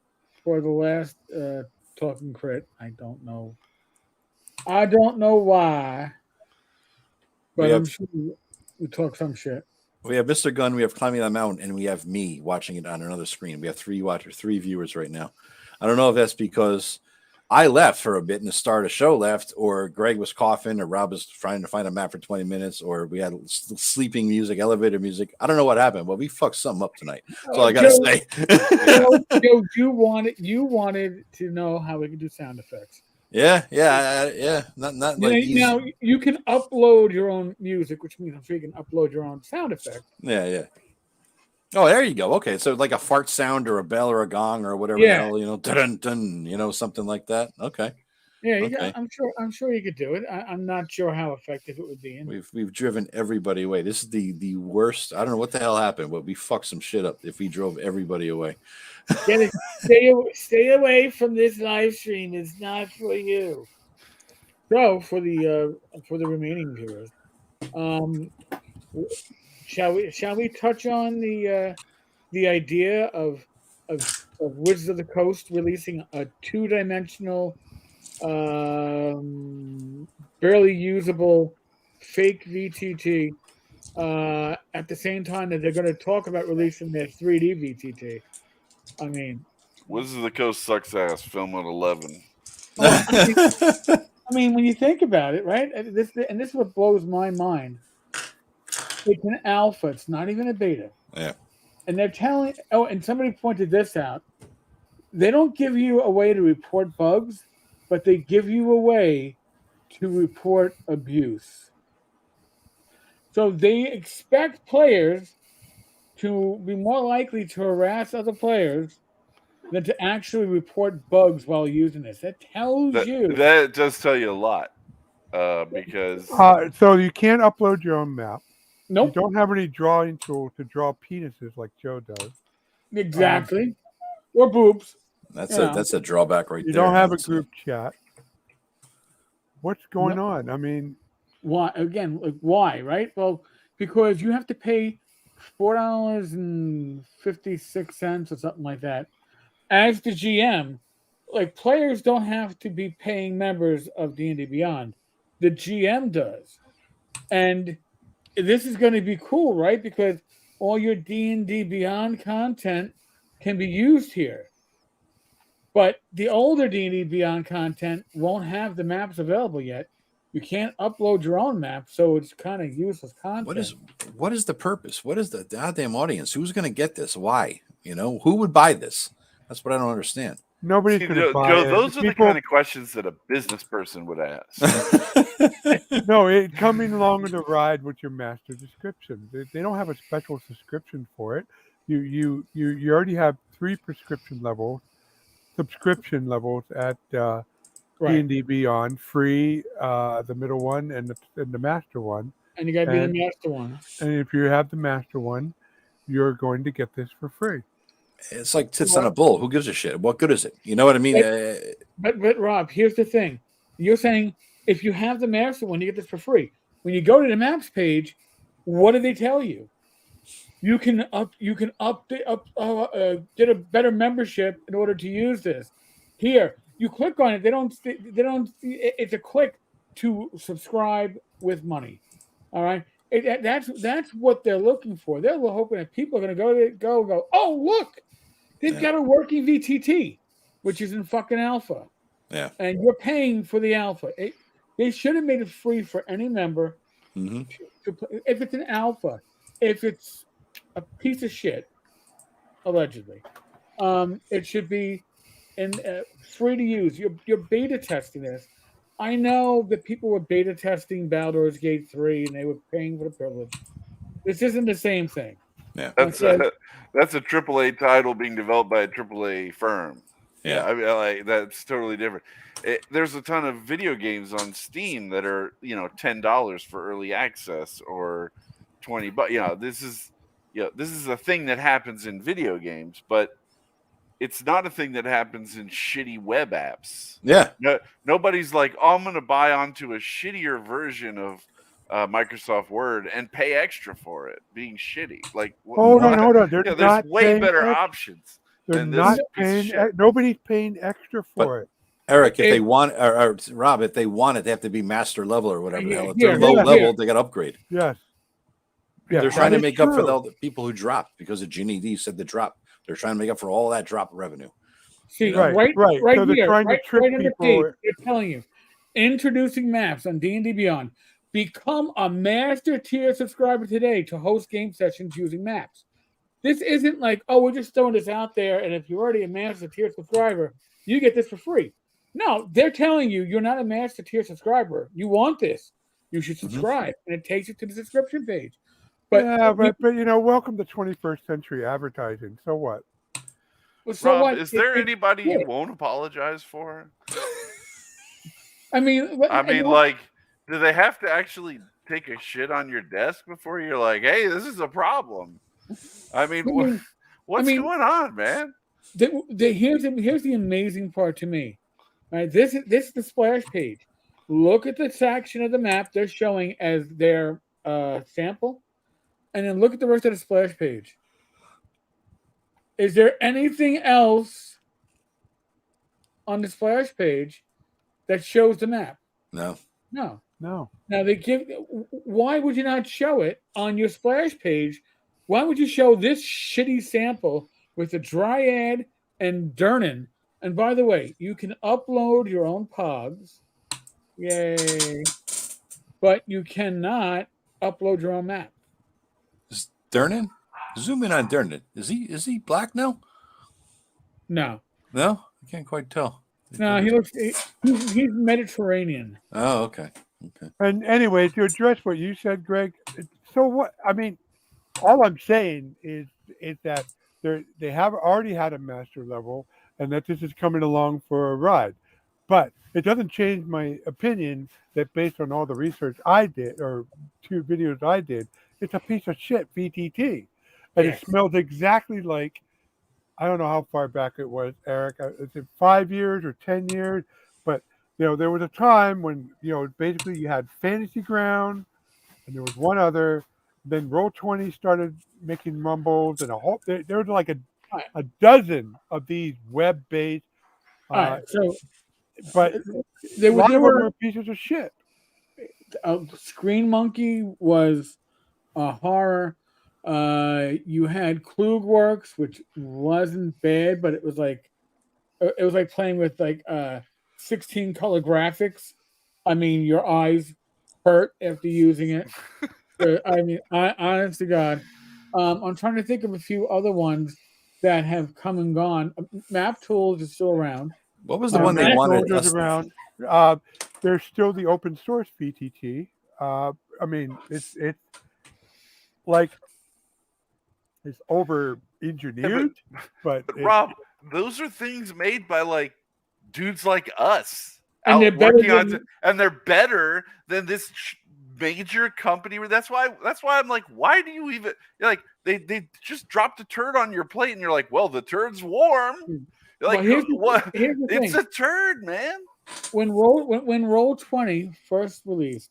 for the last Talking Crit. I don't know why, but I'm sure we talk some shit. We have Mr. Gunn, we have Climbing the Mountain, and we have me watching it on another screen. We have 3 watchers, 3 viewers right now. I don't know if that's because I left for a bit and the start of the show left, or Greg was coughing, or Rob was trying to find a map for 20 minutes, or we had sleeping music, elevator music. I don't know what happened, but we fucked something up tonight. That's all I gotta say. Joe, you wanted to know how we could do sound effects. Yeah. Not like easy. Now you can upload your own music, which means I'm sure you can upload your own sound effect. Yeah. Oh, there you go. Okay, so like a fart sound or a bell or a gong or whatever the hell, dun dun, something like that. Okay. Yeah, Okay. I'm sure you could do it. I'm not sure how effective it would be. We've driven everybody away. This is the worst. I don't know what the hell happened, but we fucked some shit up if we drove everybody away. Stay away from this live stream. It's not for you. So for the remaining viewers, shall we touch on the idea of Wizards of the Coast releasing a 2-dimensional, barely usable fake VTT at the same time that they're going to talk about releasing their 3D VTT? I mean, Wizards of the Coast sucks ass. Film at 11. I mean, when you think about it, right? And this is what blows my mind. It's an alpha. It's not even a beta. Yeah. And they're telling. Oh, and somebody pointed this out. They don't give you a way to report bugs, but they give you a way to report abuse. So they expect players to be more likely to harass other players than to actually report bugs while using this. That tells you. That does tell you a lot. Because So you can't upload your own map. Nope. You don't have any drawing tool to draw penises like Joe does. Exactly. Or boobs. That's a drawback right there. You don't have a group chat. What's going on? I mean, why? Again, like why? Right? Well, because you have to pay $4.56 or something like that. As the GM, like players don't have to be paying members of D&D Beyond. The GM does, and this is going to be cool, right? Because all your D&D Beyond content can be used here. But the older D&D Beyond content won't have the maps available yet. You can't upload your own map, so it's kind of useless content. What is the purpose? What is the goddamn audience? Who's going to get this? Why? Who would buy this? That's what I don't understand. nobody's going to buy Joe, it. those are the kind of questions that a business person would ask. No, coming along with the ride with your master description. They don't have a special subscription for it. you already have 3 subscription levels at Right. D&D Beyond, free, the middle one, and the master one. And you got to be the And- master one. And if you have the master one, you're going to get this for free. It's like tits on a bull. Who gives a shit? What good is it? You know what I mean? But Rob, here's the thing. You're saying if you have the master one, you get this for free. When you go to the maps page, what do they tell you? You can get a better membership in order to use this. Here, you click on it. They don't. It's a click to subscribe with money. All right. That's what they're looking for. They're hoping that people are going to go. Oh, look, they've got a working VTT, which is in fucking alpha. Yeah. And you're paying for the alpha. They should have made it free for any member. Mm-hmm. To play. If it's an alpha, if it's a piece of shit, allegedly, it should be free to use. You're beta testing this. I know that people were beta testing Baldur's Gate 3 and they were paying for the privilege. This isn't the same thing. Yeah. That's a AAA title being developed by a AAA firm. Yeah. I mean, like, that's totally different. There's a ton of video games on Steam that are, $10 for early access or $20. This is a thing that happens in video games, but it's not a thing that happens in shitty web apps. Yeah. Nobody's like, oh, I'm going to buy onto a shittier version of Microsoft Word and pay extra for it being shitty. Like, Hold on. They're there's not way paying better extra. options. They're than not this piece of paying. shit. Nobody's paying extra for it. Eric, if they want, or Rob, if they want it, they have to be master level or whatever the hell. If they're Here, low here. level, they got to upgrade. Yes. They're trying to that is make up for true. all the people who dropped because of Ginny D said the drop. They're trying to make up for all that drop of revenue. See, Right. right So they're here, trying to right trick on the people. page, they're telling you, introducing maps on D&D Beyond. Become a master tier subscriber today to host game sessions using maps. This isn't like, oh, we're just throwing this out there, and if you're already a master tier subscriber, you get this for free. No, they're telling you you're not a master tier subscriber. You want this. You should subscribe, and it takes you to the subscription page. But welcome to 21st century advertising. So what? So Rob, what? is there anybody you won't apologize for? I mean, like, do they have to actually take a shit on your desk before you're like, hey, this is a problem? I mean, what's going on, man? Here's the amazing part to me. Right, this is the splash page. Look at the section of the map they're showing as their sample, and then look at the rest of the splash page. Is there anything else on the splash page that shows the map? No. No. Now why would you not show it on your splash page? Why would you show this shitty sample with the Dryad and Durnan? And by the way, you can upload your own pogs. Yay. But you cannot upload your own map. Is Durnan? Zoom in on Durnan. Is he black now? No. No? I can't quite tell. No, he's Mediterranean. Oh, okay. And anyway, to address what you said, Greg, so what? I mean, all I'm saying is that they have already had a master level, and that this is coming along for a ride. But it doesn't change my opinion that based on all the research I did, or 2 videos I did, it's a piece of shit VTT. And It smells exactly like, I don't know how far back it was, Eric. Is it 5 years or 10 years? But, there was a time when, basically you had Fantasy Ground, and there was one other. Then Roll20 started making mumbles, and there was like a dozen of these web-based. But there were pieces of shit. Screen Monkey was a horror. You had Klugworks, which wasn't bad, but it was like playing with 16 color graphics. I mean, your eyes hurt after using it. Honest to God, I'm trying to think of a few other ones that have come and gone. Map Tools is still around. What was the one they wanted? Around. There's still the open source VTT. I mean, it's like it's over engineered, but Rob, those are things made by like dudes like us, And they're better and they're better than this major company. That's why I'm like, why do you even like they just dropped a turd on your plate and you're like, well, the turd's warm. You're like, what? Here's the It's thing. a turd, man. When Roll20 first released,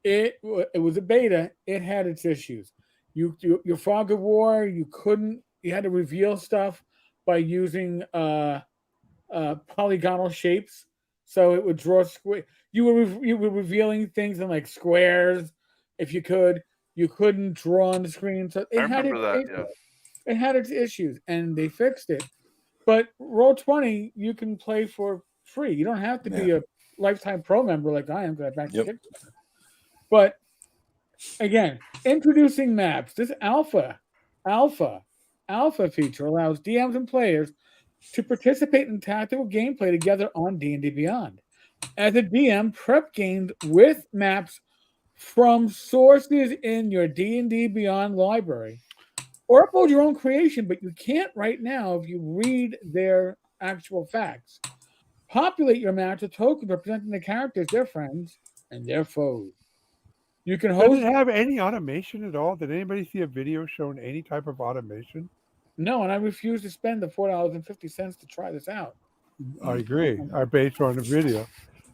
it was a beta. It had its issues. Your Fog of War, you had to reveal stuff by using polygonal shapes, so it would draw square. You were revealing things in like squares. If you couldn't draw on the screen. So I remember that. Yeah. It had its issues, and they fixed it. But Roll20, you can play for free. You don't have to be a lifetime pro member like I am, because I backed the Kickstarter. But again, introducing maps. This alpha feature allows DMs and players to participate in tactical gameplay together on D&D Beyond. As a DM, prep games with maps from sources in your D&D Beyond library, or upload your own creation, but you can't right now if you read their actual facts. Populate your map with tokens representing the characters, their friends, and their foes. You can host. Does it have any automation at all? Did anybody see a video showing any type of automation? No, and I refuse to spend the $4.50 to try this out. I agree. Based on the video.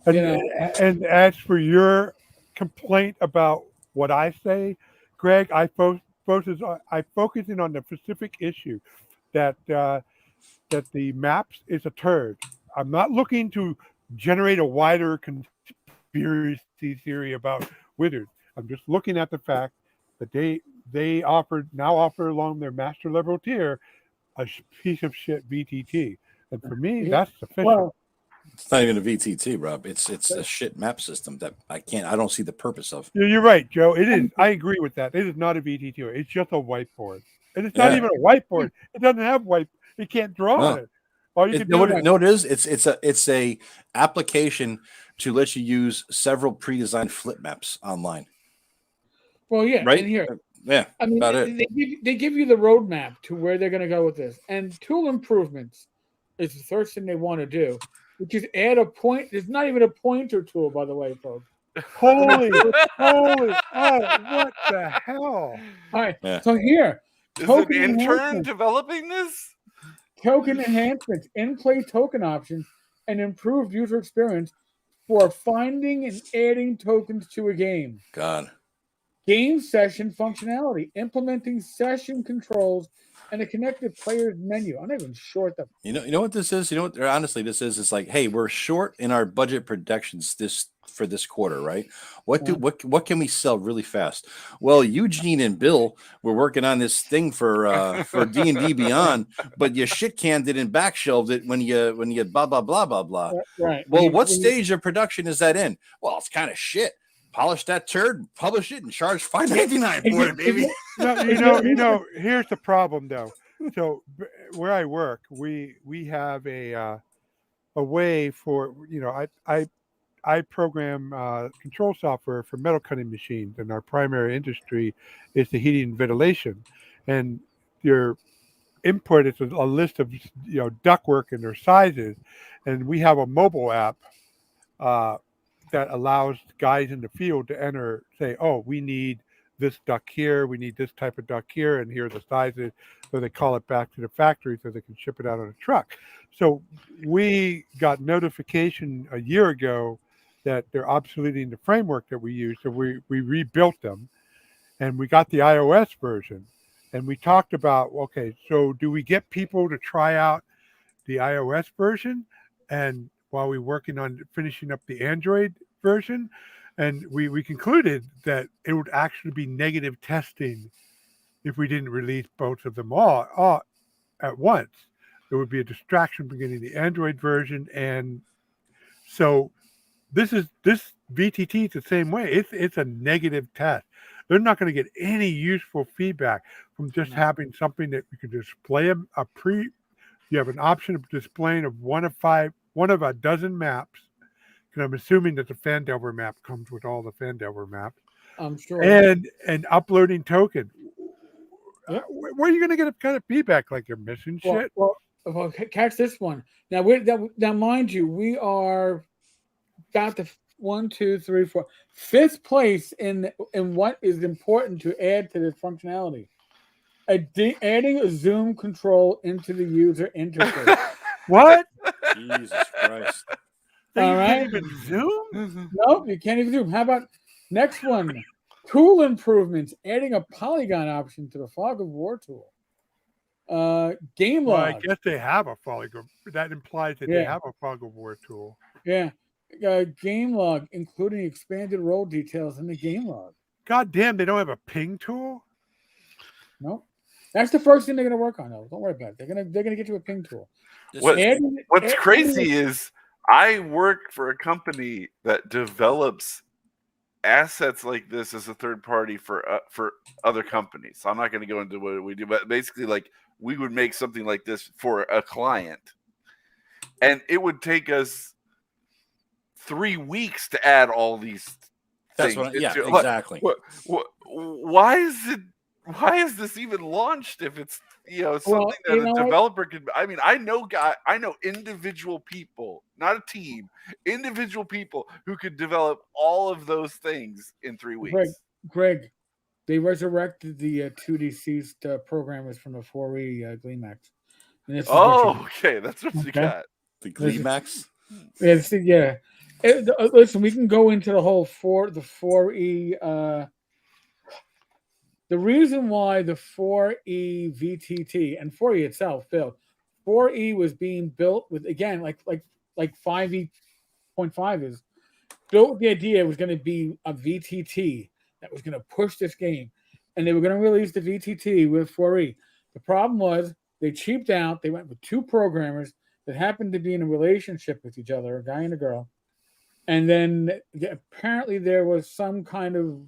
And as for your complaint about what I say, Greg, I focus in on the specific issue that the maps is a turd. I'm not looking to generate a wider conspiracy theory about wizards. I'm just looking at the fact that they offer along their master level tier a piece of shit VTT, and for me that's sufficient. Well, it's not even a VTT, Rob. It's a shit map system that I don't see the purpose of. You're right, Joe. It is. I agree with that. It is not a VTT. It's just a whiteboard, and it's not even a whiteboard. It doesn't have white. You can't draw on it. All you can do is it is. It's a application to let you use several pre-designed flip maps online. Well, yeah, right and here, I mean, about they give you the roadmap to where they're going to go with this, and tool improvements is the first thing they want to do, which is add a point. There's not even a pointer tool, by the way, folks. Holy! Oh, what the hell! All right, so here, is an intern developing this? Token enhancements, in-play token options, and improved user experience for finding and adding tokens to a game. God. Game session functionality, implementing session controls, and a connected player's menu. I'm not even sure what the. You know what this is? You know what? Honestly, this is. It's like, hey, we're short in our budget projections for this quarter, right? What can we sell really fast? Well, Eugene and Bill were working on this thing for D&D Beyond, but your shit canned it and back shelved it when you blah blah blah blah blah. Right. Well, what stage of production is that in? Well, it's kind of shit. Polish that turd, publish it, and charge $5.99 for it, baby. No, here's the problem though. So where I work, we have a way for I program control software for metal cutting machines, and our primary industry is the heating and ventilation. And your input is a list of ductwork and their sizes, and we have a mobile app that allows guys in the field to enter, say, oh, we need this duct here, we need this type of duct here, and here are the sizes. So they call it back to the factory so they can ship it out on a truck. So we got notification a year ago that they're obsoleting the framework that we use. So we rebuilt them, and we got the iOS version. And we talked about, okay, so do we get people to try out the iOS version? And while we're working on finishing up the Android version, and we concluded that it would actually be negative testing if we didn't release both of them all at once. There would be a distraction beginning the Android version, and so this VTT is the same way. It's a negative test. They're not going to get any useful feedback from just having something that you can display You have an option of displaying of one of a dozen maps. And I'm assuming that the Fandelver map comes with all the Fandelver maps. I'm sure. And uploading token. where are you going to get kind of feedback like you're missing shit? Well, catch this one. Now, now, mind you, we are got the 1, 2, 3, 4, 5th place in what is important to add to this functionality. Adding a zoom control into the user interface. What? Jesus Christ. They All right. can't even zoom? No, you can't even zoom. How about next one? Tool improvements, adding a polygon option to the fog of war tool. Game Well, log. I guess they have a fog of that implies that they have a fog of war tool. Yeah. Game log, including expanded role details in the game log. God damn, they don't have a ping tool? No. That's the first thing they're gonna work on, though. Don't worry about it. They're gonna get you a ping tool. What's crazy is I work for a company that develops assets like this as a third party for other companies. So I'm not going to go into what we do, but basically, like, we would make something like this for a client, and it would take us 3 weeks to add all these things. Exactly. Why is this even launched if it's something that a developer could? I mean, I know individual people, not a team, individual people who could develop all of those things in 3 weeks. Greg, they resurrected the 2D Ceased programmers from the 4E Gleemax. Okay, that's what you got. The Gleemax. Yeah. Listen, we can go into the whole 4E. The reason why the 4E VTT and 4E itself failed, 4E was being built with, again, like 5E.5 is built with the idea it was going to be a VTT that was going to push this game, and they were going to release the VTT with 4E. The problem was they cheaped out. They went with 2 programmers that happened to be in a relationship with each other, a guy and a girl, and then apparently there was some kind of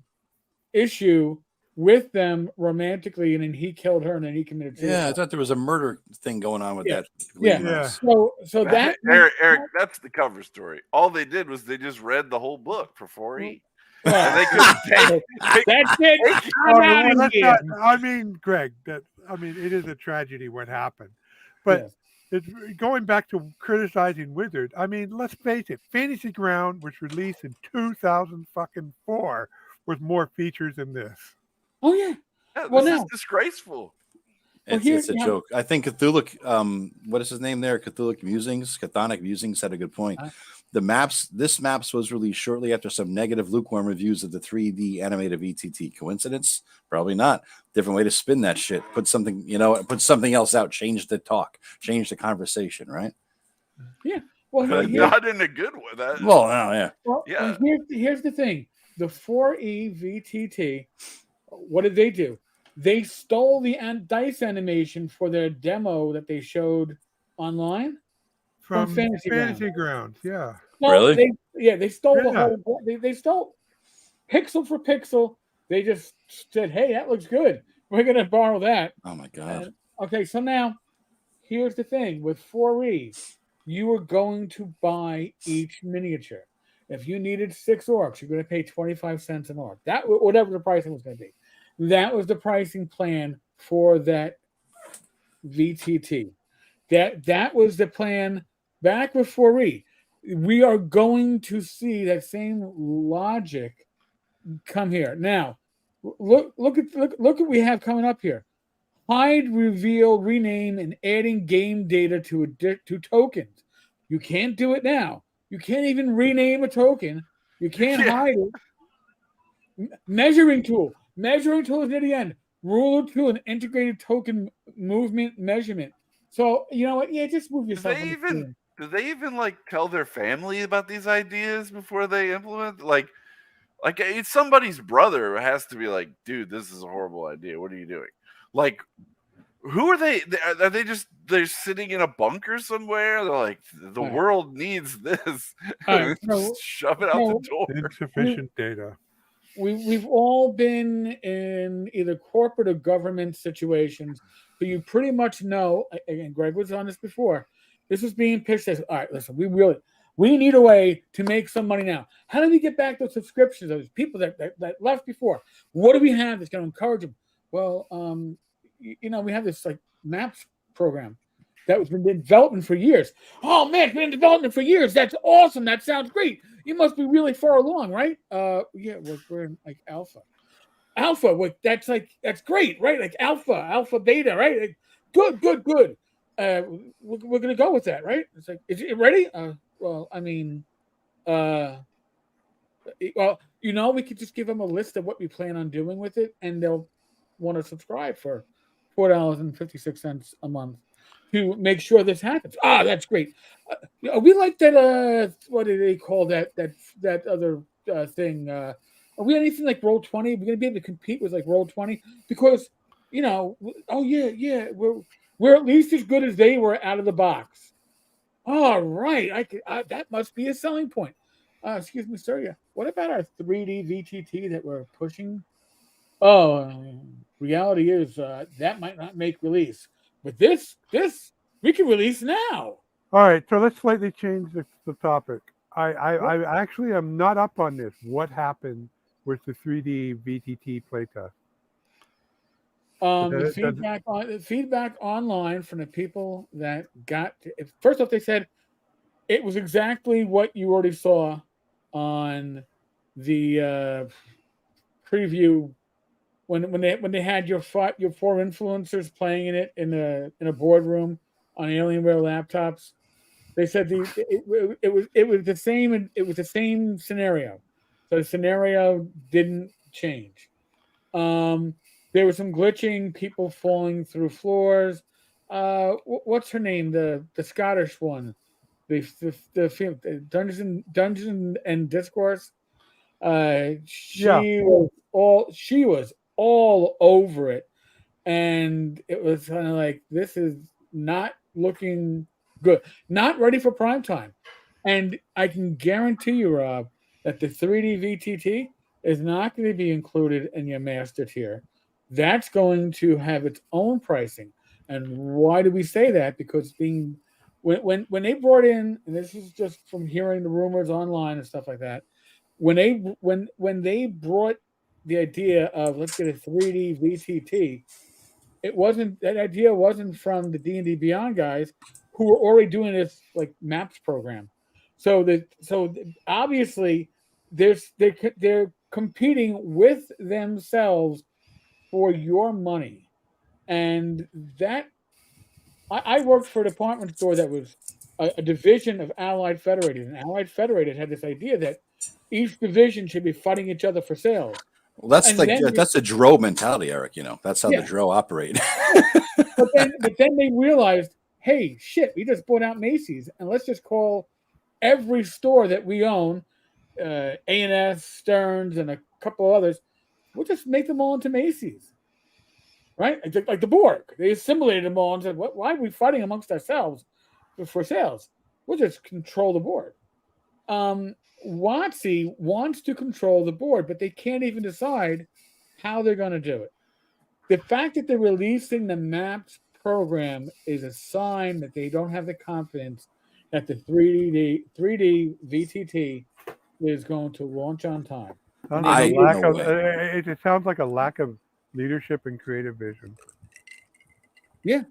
issue with them romantically, and then he killed her, and then he committed suicide. Yeah, I thought there was a murder thing going on with that. Yeah. So that Eric, that's the cover story. All they did was they just read the whole book for 4E. And they couldn't take that's it. I mean, Greg, it is a tragedy what happened, but it's going back to criticizing Wizard. I mean, let's face it, Fantasy Ground was released in 2004 with more features than this. Oh yeah. This is disgraceful. It's a joke. I think Cthulhu, what is his name there? Chthonic Musings had a good point. This maps was released shortly after some negative lukewarm reviews of the 3D animated VTT. Coincidence? Probably not. Different way to spin that shit. Put something else out. Change the talk. Change the conversation. Right? Yeah. Well, not in a good way. Here's the thing. The 4E VTT. What did they do? They stole the dice animation for their demo that they showed online from Fantasy Grounds. Yeah. No, really? They stole the whole. They stole pixel for pixel. They just said, "Hey, that looks good. We're gonna borrow that." Oh my god. Okay, so now here's the thing with 4E, you were going to buy each miniature. If you needed 6 orcs, you're going to pay 25 cents an orc. That whatever the pricing was going to be. That was the pricing plan for that VTT. That was the plan back with 4E. We are going to see that same logic come here. Now, look at what we have coming up here. Hide, reveal, rename, and adding game data to tokens. You can't do it now. You can't even rename a token. You can't hide it. Measuring tool. Measuring tool is near the end. Ruler tool and integrated token movement measurement. So you know what? Yeah, just move yourself. Do they even like tell their family about these ideas before they implement? Like it's somebody's brother who has to be like, dude, this is a horrible idea. What are you doing? Like, who are they? Are they they're sitting in a bunker somewhere? They're like, the world needs this. Shove it out the door. Insufficient data. We've all been in either corporate or government situations, but you pretty much know. And Greg was on this before. This was being pitched as, all right, listen, we need a way to make some money now. How do we get back those subscriptions? Those people that left before. What do we have that's going to encourage them? Well, we have this like maps program that was been in development for years. Oh man, it's been in development for years. That's awesome. That sounds great. You must be really far along, right? Yeah, we're in like alpha. That's great, right? Like alpha, beta, right? Like, good. We're gonna go with that, right? It's like, is it ready? Well, I mean, we could just give them a list of what we plan on doing with it, and they'll want to subscribe for $4.56 a month to make sure this happens. Ah, that's great. We like that. What do they call that other thing? Are we anything like Roll20? We're gonna be able to compete with like Roll20 because oh yeah, we're at least as good as they were out of the box. All right, that must be a selling point. Excuse me, sir. Yeah. What about our 3D VTT that we're pushing? Oh, reality is that might not make release, but this we can release now. All right, so let's slightly change the topic. I actually am not up on this. What happened with the 3D VTT playtest? The feedback online from the people that got first off, they said it was exactly what you already saw on the preview when they had your four influencers playing in it in a boardroom on Alienware laptops. They said it was the same. It was the same scenario, so the scenario didn't change. There was some glitching, people falling through floors. What's her name? The Scottish one, the Dungeon and Discourse. She was all over it, and it was kind of like, this is not looking good, not ready for prime time. And I can guarantee you, Rob, that the 3D VTT is not going to be included in your master tier. That's going to have its own pricing. And why do we say that? Because when they brought in, and this is just from hearing the rumors online and stuff like that, when they brought the idea of let's get a 3D VTT, that idea wasn't from the D&D Beyond guys who were already doing this like maps program. So obviously they're competing with themselves for your money, and that I worked for a department store that was a division of Allied Federated, and Allied Federated had this idea that each division should be fighting each other for sales. Well, that's a Dro mentality, Eric. That's how the Dro operate. but then they realized, hey, shit, we just bought out Macy's, and let's just call every store that we own, A&S, Stearns, and a couple others. We'll just make them all into Macy's, right? Like the Borg, they assimilated them all and said, why are we fighting amongst ourselves for sales? We'll just control the board. WotC wants to control the board, but they can't even decide how they're going to do it. The fact that they're releasing the maps program is a sign that they don't have the confidence that the 3D VTT is going to launch on time. It sounds like a lack of leadership and creative vision. Yeah,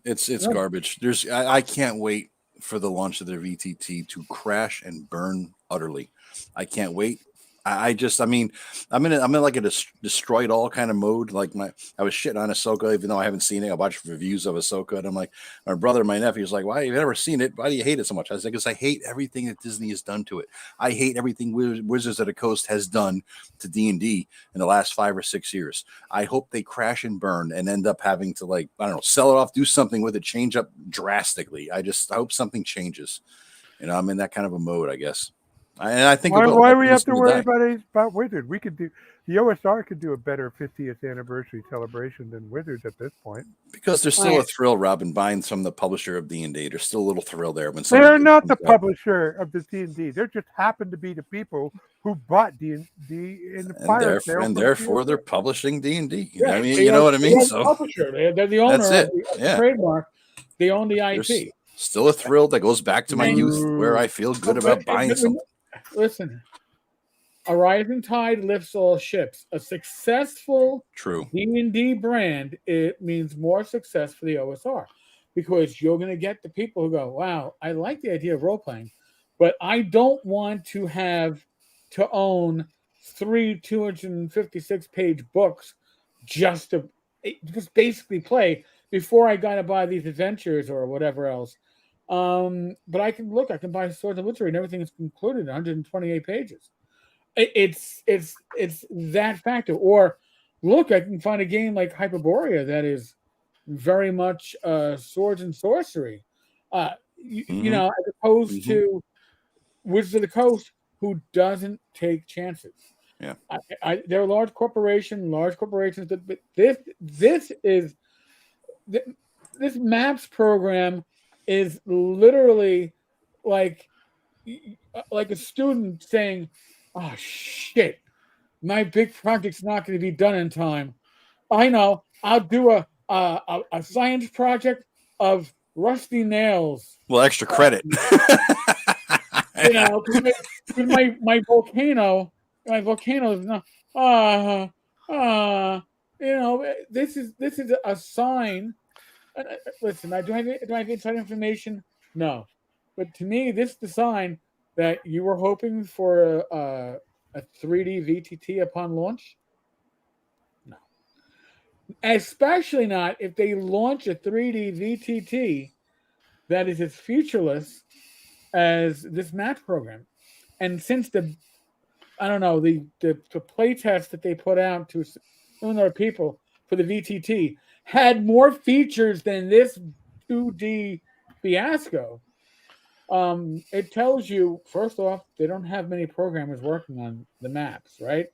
it's garbage. I can't wait for the launch of their VTT to crash and burn utterly. I can't wait. I'm in like a destroy it all kind of mode. Like I was shitting on Ahsoka, even though I haven't seen it. I watched reviews of Ahsoka, and I'm like, my brother, my nephew was like, "Why have you never seen it? Why do you hate it so much?" I was like, "Because I hate everything that Disney has done to it. I hate everything Wizards of the Coast has done to D&D in the last 5 or 6 years. I hope they crash and burn and end up having to sell it off, do something with it, change up drastically. I hope something changes. I'm in that kind of a mode, I guess." And I think why we have to worry about Wizards? The OSR could do a better 50th anniversary celebration than Wizards at this point. Because there's still a thrill, Robin, buying from the publisher of D&D. There's still a little thrill there when they're not the publisher of the D&D. They just happen to be the people who bought D&D in the pirate sale, and therefore they're publishing D&D. Yeah, I mean, you know what I mean. So publisher, they're the owner of the trademark. They own the IP. There's still a thrill that goes back to my youth, where I feel good about buying something. Listen, a rising tide lifts all ships. A successful True. D&D brand, it means more success for the OSR, because you're going to get the people who go, wow, I like the idea of role playing, but I don't want to have to own 3 256-page books just to just basically play before I got to buy these adventures or whatever else. But I can buy Swords of Wizardry and everything is included in 128 pages. It's that factor. Or look, I can find a game like Hyperborea that is very much swords and sorcery. You know, as opposed to Wizards of the Coast, who doesn't take chances. Yeah, they're a large corporation, large corporations. But this MAPS program is literally like a student saying, "Oh shit, my big project's not going to be done in time. I know. I'll do a science project of rusty nails." well, extra credit. You know, because my volcano is not. You know, this is a sign. Listen, do I have inside information? No, but to me, this is the sign that you were hoping for a 3D VTT upon launch. No, especially not if they launch a 3D VTT that is as featureless as this match program. And since the play test that they put out to other people for the VTT had more features than this 2D fiasco, it tells you, first off, they don't have many programmers working on the maps, right?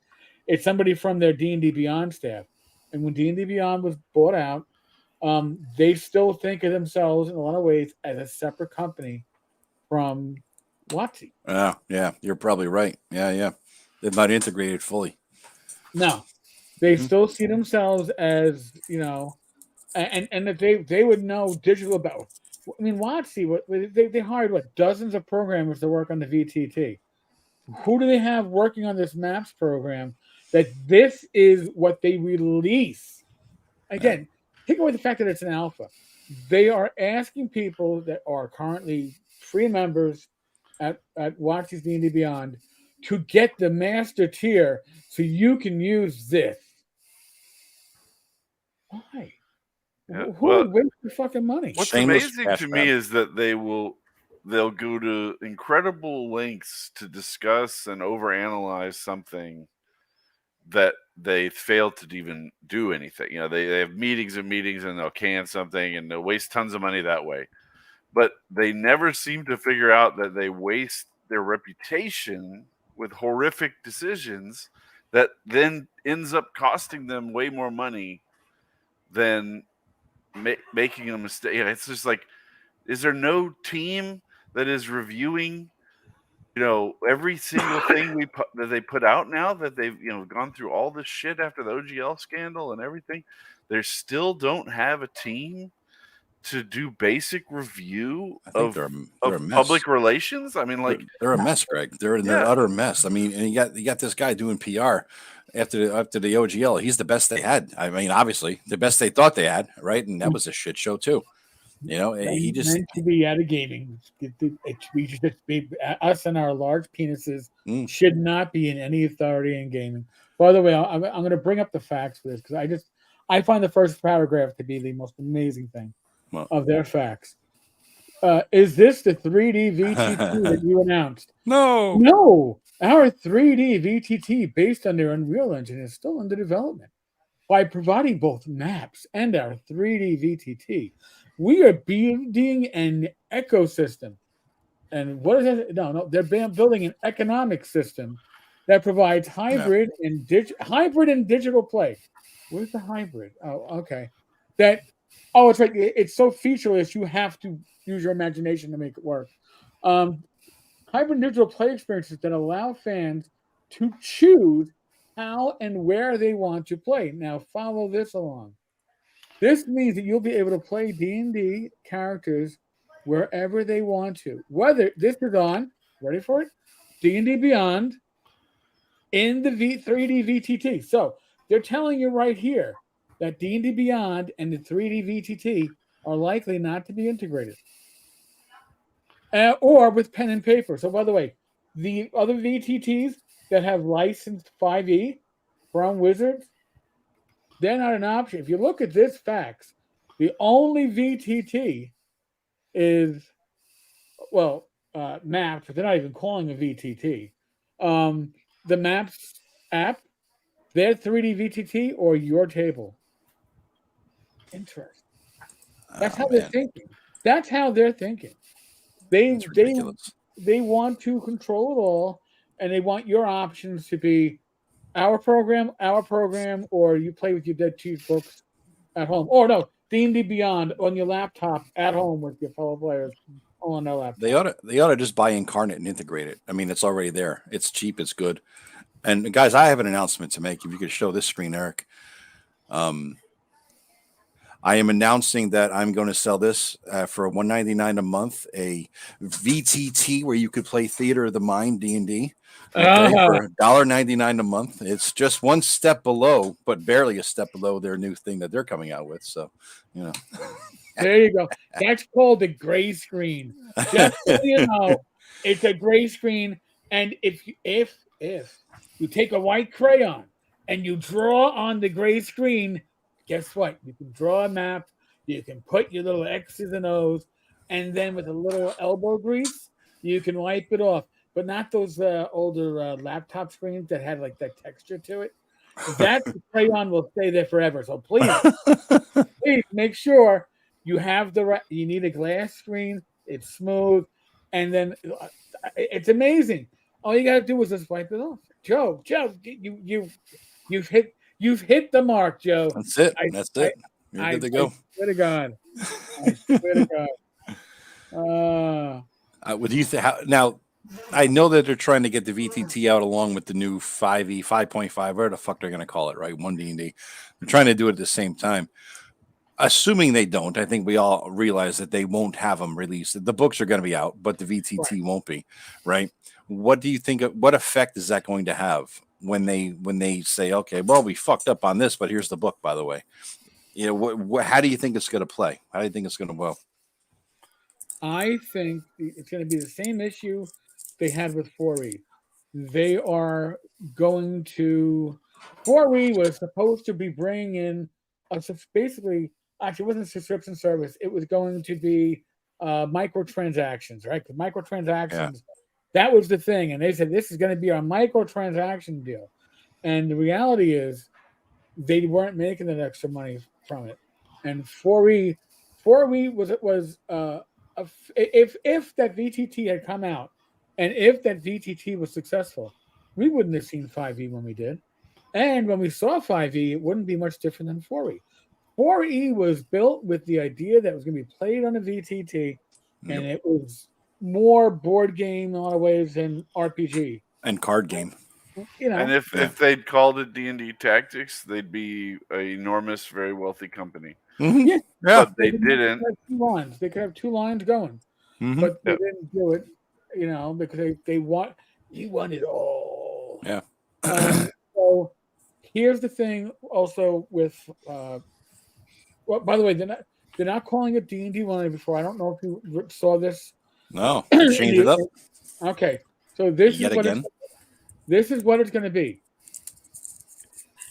It's somebody from their D&D Beyond staff. And when D&D Beyond was bought out, they still think of themselves in a lot of ways as a separate company from WotC. Yeah, you're probably right. Yeah. They're not integrated fully. No. They still see themselves as, you know, and that they would know digital about. I mean, WotC, they hired dozens of programmers to work on the VTT. Who do they have working on this maps program that this is what they release? Again, take away the fact that it's an alpha. They are asking people that are currently free members at WotC's D&D Beyond to get the master tier so you can use this. Why? Yeah, Who would waste your fucking money? What's Shameless amazing cash to grab. me is that they'll go to incredible lengths to discuss and overanalyze something that they failed to even do anything. You know, they have meetings and meetings and they'll can something and they'll waste tons of money that way. But they never seem to figure out that they waste their reputation with horrific decisions that then ends up costing them way more money than making a mistake. Yeah, it's just like, is there no team that is reviewing, you know, every single thing that they put out now that they've, you know, gone through all this shit after the OGL scandal and everything? They still don't have a team to do basic review of public relations. I mean, like, they're a mess, Greg. They're an utter mess. I mean, and you got this guy doing PR after the OGL. He's the best they had. I mean, obviously the best they thought they had, right? And that was a shit show too. You know, he just meant to be out of gaming. We should just be, us and our large penises should not be in any authority in gaming. By the way, I'm going to bring up the facts for this because I find the first paragraph to be the most amazing thing of their facts. Is this the 3D VTT that you announced? No. Our 3D VTT based on their Unreal Engine is still under development. By providing both maps and our 3D VTT, we are building an ecosystem. And what is that? No, they're building an economic system that provides hybrid and digital play. Where's the hybrid? Oh, okay. It's right. It's so featureless, you have to use your imagination to make it work. Hybrid digital play experiences that allow fans to choose how and where they want to play. Now, follow this along. This means that you'll be able to play D&D characters wherever they want to. Whether this is on, ready for it, D&D Beyond, in the 3D VTT. So they're telling you right here that D&D Beyond and the 3D VTT are likely not to be integrated. Or with pen and paper. So by the way, the other VTTs that have licensed 5e from Wizards, they're not an option. If you look at this facts, the only VTT is, well, Maps, but they're not even calling a VTT. The Maps app, their 3D VTT or your table. Interesting. That's how they're thinking. That's how they're thinking. They want to control it all, and they want your options to be our program, or you play with your Dead Cheese books at home. Or no, D&D Beyond on your laptop at home with your fellow players on their laptop. They ought to just buy Incarnate and integrate it. I mean, it's already there. It's cheap. It's good. And guys, I have an announcement to make. If you could show this screen, Eric. I am announcing that I'm going to sell this for $199 a month, a VTT where you could play Theater of the Mind D&D. Okay, for $1.99 a month. It's just one step below, but barely a step below their new thing that they're coming out with. So, you know. There you go. That's called the gray screen. Just so you know, it's a gray screen. And if you take a white crayon and you draw on the gray screen, guess what? You can draw a map. You can put your little X's and O's, and then with a little elbow grease, you can wipe it off. But not those older laptop screens that had like that texture to it. That crayon will stay there forever. So please make sure you have the right. You need a glass screen. It's smooth, and then it's amazing. All you gotta do is just wipe it off. Joe, you've hit the mark, Joe. That's it. That's it. You're good to go. I swear to God. I swear to God. What do you think? Now, I know that they're trying to get the VTT out along with the new 5e, 5.5, whatever the fuck they're going to call it, right? 1D&D. They're trying to do it at the same time. Assuming they don't, I think we all realize that they won't have them released. The books are going to be out, but the VTT won't be, right? What do you think? What effect is that going to have when they say, okay, well, we fucked up on this, but here's the book, by the way? You know, how do you think it's going to play? How do you think it's going to go? I think it's going to be the same issue they had with 4E. They are going to 4E was supposed to be bringing in basically, actually, it wasn't a subscription service. It was going to be microtransactions, right? Because microtransactions, that was the thing. And they said, this is going to be our microtransaction deal. And the reality is they weren't making that extra money from it. And 4E was if that VTT had come out and if that VTT was successful, we wouldn't have seen 5e when we did. And when we saw 5e, it wouldn't be much different than 4e. 4e was built with the idea that it was going to be played on a VTT, and it was more board game in a lot of ways than RPG. And card game. You know, and if they'd called it D&D Tactics, they'd be an enormous, very wealthy company. Mm-hmm. Yeah, but they didn't. They could have 2 lines going, but they didn't do it. You know, because they want it all. Yeah. So here's the thing. Also with, well, by the way, they're not calling it D&D 1 before. I don't know if you saw this. No, change it up. Okay, so this is what it's going to be.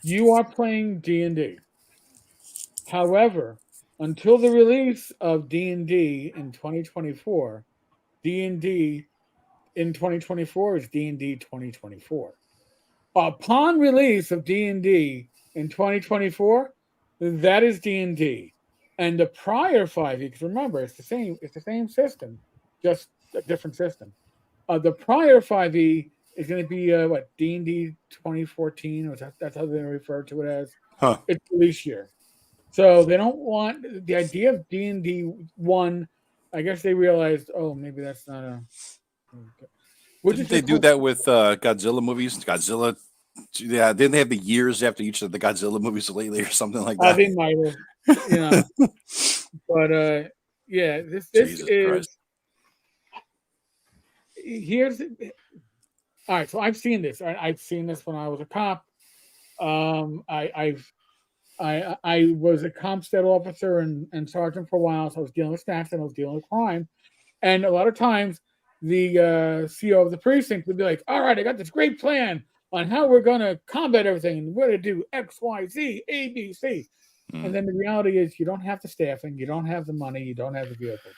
You are playing D&D. However, until the release of D&D in 2024, D&D in 2024 is D&D 2024. Upon release of D&D in 2024, that is D&D. And the prior 5e, because remember, it's the same system, just a different system. The prior 5e is going to be D&D 2014, or that's how they refer to it as. It's release year. So they don't want the idea of D&D 1. I guess they realized, maybe that's not a. Didn't they do that with Godzilla movies? Godzilla, yeah. Didn't they have the years after each of the Godzilla movies lately, or something like that? They might have, you know. But yeah, this is. Christ. Here's All right, so I've seen this. I've seen this when I was a cop. I was a Comstead officer and sergeant for a while, so I was dealing with stats and I was dealing with crime. And a lot of times, the CEO of the precinct would be like, "All right, I got this great plan on how we're going to combat everything and we're going to do X, Y, Z, A, B, C." And then the reality is, you don't have the staffing, you don't have the money, you don't have the vehicles.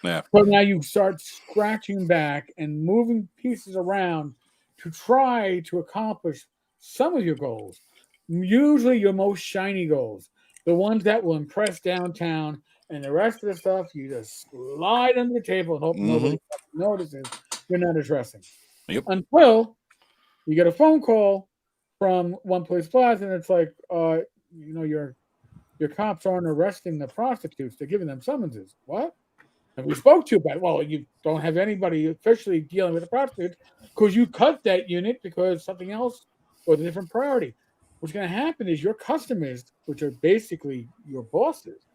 Yeah. So now you start scratching back and moving pieces around to try to accomplish some of your goals. Usually your most shiny goals, the ones that will impress downtown, and the rest of the stuff you just slide under the table and hope nobody notices you're not addressing. Yep. Until you get a phone call from One Police Plaza and it's like, your cops aren't arresting the prostitutes, they're giving them summonses. What? And we spoke to you about it. Well, you don't have anybody officially dealing with the prostitutes because you cut that unit because something else was a different priority. What's going to happen is your customers, which are basically your bosses,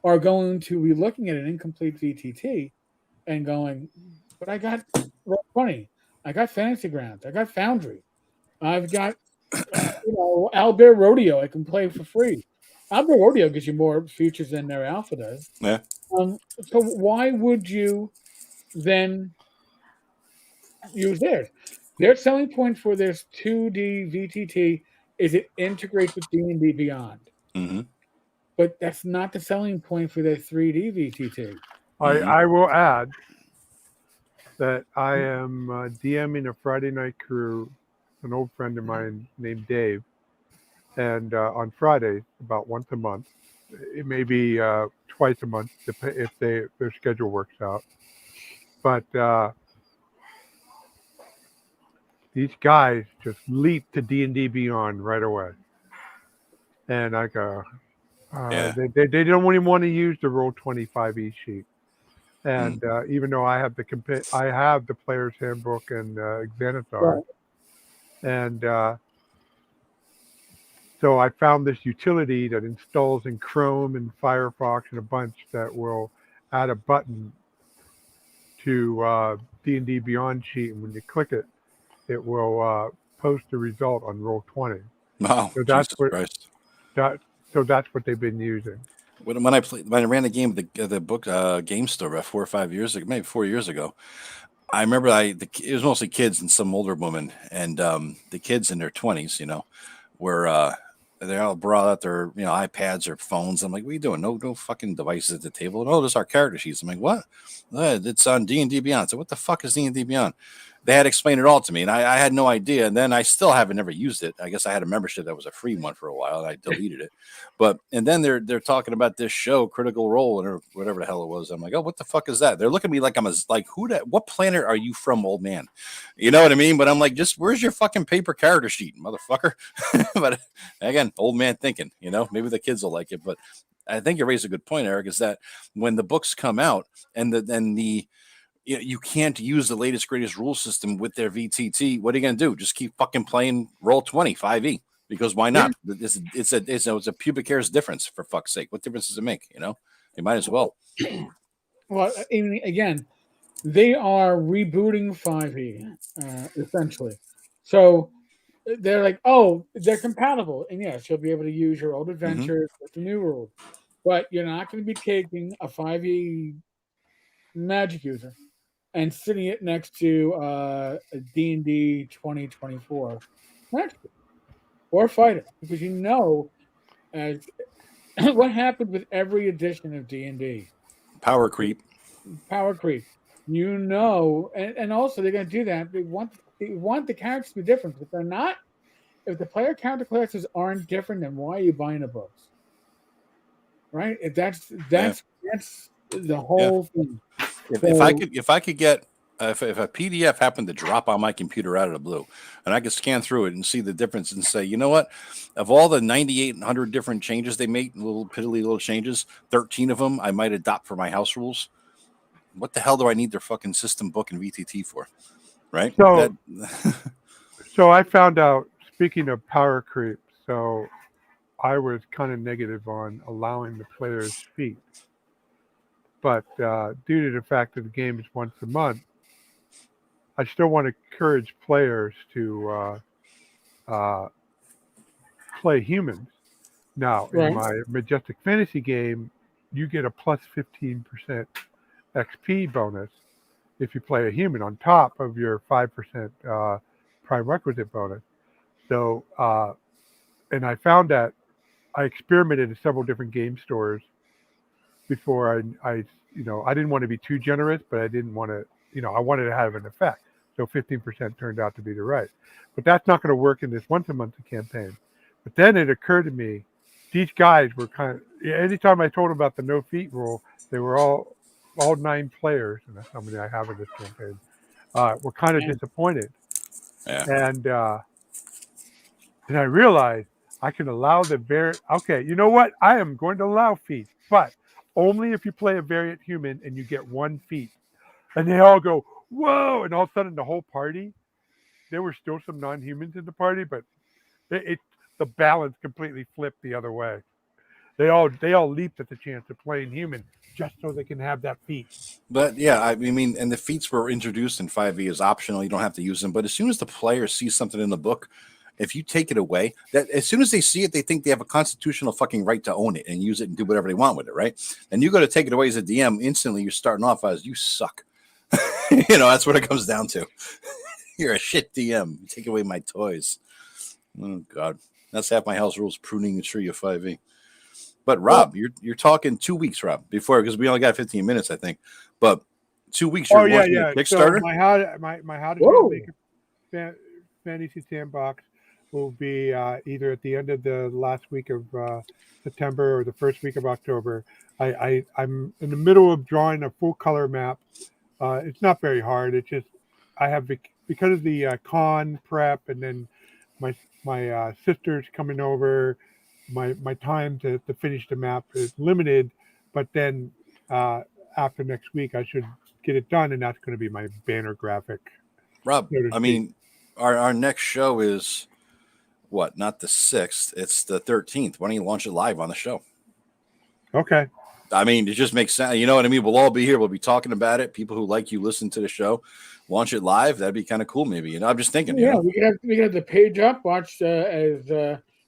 are going to be looking at an incomplete VTT and going, "But I got Roll20, I got Fantasy Grounds, I got Foundry, I've got Albert Rodeo I can play for free." Albert Rodeo gives you more features than their alpha does. Yeah. So why would you then use theirs? Their selling point for this 2D VTT is it integrates with D&D Beyond. Mm-hmm. But that's not the selling point for their 3D VTT. I will add that I am DMing a Friday night crew, an old friend of mine named Dave, and on Fridays, about once a month, it may be twice a month if their schedule works out. But these guys just leap to D&D Beyond right away, and I go, they don't even want to use the Roll25 sheet. And even though I have the player's handbook and Xanathar, and so I found this utility that installs in Chrome and Firefox and a bunch that will add a button to D&D Beyond sheet, and when you click it, it will post the result on Roll20. Wow, so that's Jesus Christ. So that's what they've been using. When I ran the game at the book game store about 4 or 5 years ago, maybe 4 years ago, I remember it was mostly kids and some older women, and the kids in their 20s, were they all brought out their iPads or phones. I'm like, what are you doing? No fucking devices at the table. Oh, there's our character sheets. I'm like, what? It's on D&D Beyond. So what the fuck is D&D Beyond? They had explained it all to me, and I had no idea. And then I still haven't never used it. I guess I had a membership that was a free one for a while, and I deleted it. And then they're talking about this show, Critical Role, or whatever the hell it was. I'm like, oh, what the fuck is that? They're looking at me like I'm what planet are you from, old man? You know what I mean? But I'm like, just where's your fucking paper character sheet, motherfucker? But again, old man thinking. Maybe the kids will like it. But I think you raised a good point, Eric. Is that when the books come out and you can't use the latest, greatest rule system with their VTT. What are you going to do? Just keep fucking playing Roll20 5e because why not? It's a pubic hair's difference, for fuck's sake. What difference does it make? You might as well. Well, again, they are rebooting 5e essentially. So they're like, oh, they're compatible, and yes, you'll be able to use your old adventures with the new rules, but you're not going to be taking a 5e magic user and sitting it next to a D&D 2024 magic or fighter, because as what happened with every edition of D&D, power creep, and also they're going to do that. They want the characters to be different. If they're not, if the player character classes aren't different, then why are you buying the books? Right? That's the whole thing. If I could get if a PDF happened to drop on my computer out of the blue, and I could scan through it and see the difference and say, you know what, of all the 9,800 different changes they make, little piddly little changes, 13 of them I might adopt for my house rules. What the hell do I need their fucking system book and VTT for? Right? So I found out, speaking of power creep, so I was kind of negative on allowing the players' feet. But due to the fact that the game is once a month, I still want to encourage players to play humans. Now, in Right. my Majestic Fantasy game, you get a plus 15% XP bonus if you play a human on top of your 5% prime requisite bonus. So, and I found that I experimented in several different game stores before I didn't want to be too generous, but I didn't want to, I wanted to have an effect. So 15% turned out to be the right. But that's not going to work in this once a month campaign. But then it occurred to me, these guys were anytime I told them about the no feet rule, they were all 9 players, and that's how many I have in this campaign, were kind of Yeah. disappointed. Yeah. And I realized I can allow okay, you know what? I am going to allow feet, but only if you play a variant human and you get 1 feat. And they all go, whoa! And all of a sudden, the whole party, there were still some non-humans in the party, but the balance completely flipped the other way. They all leaped at the chance of playing human just so they can have that feat. But yeah, I mean, and the feats were introduced in 5e as optional. You don't have to use them. But as soon as the player sees something in the book, if you take it away, that as soon as they see it, they think they have a constitutional fucking right to own it and use it and do whatever they want with it, right? And you go to take it away as a DM, instantly you're starting off as you suck. That's what it comes down to. You're a shit DM. You take away my toys. Oh God, that's half my house rules: pruning the tree of 5e. But Rob, you're talking 2 weeks, Rob, because we only got 15 minutes, I think. But 2 weeks, you're launching a Kickstarter. So my how to make a fantasy sandbox will be either at the end of the last week of September or the first week of October. I'm in the middle of drawing a full color map. It's not very hard. It's just I have because of the con prep and then my sister's coming over. My time to finish the map is limited, but then after next week I should get it done, and that's going to be my banner graphic. Rob, I mean, our next show is what? Not the 6th. It's the 13th. Why don't you launch it live on the show? Okay. I mean, it just makes sense. You know what I mean? We'll all be here. We'll be talking about it. People who like you listen to the show. Launch it live. That'd be kind of cool, maybe. I'm just thinking. Yeah, we could have the page up. Watch as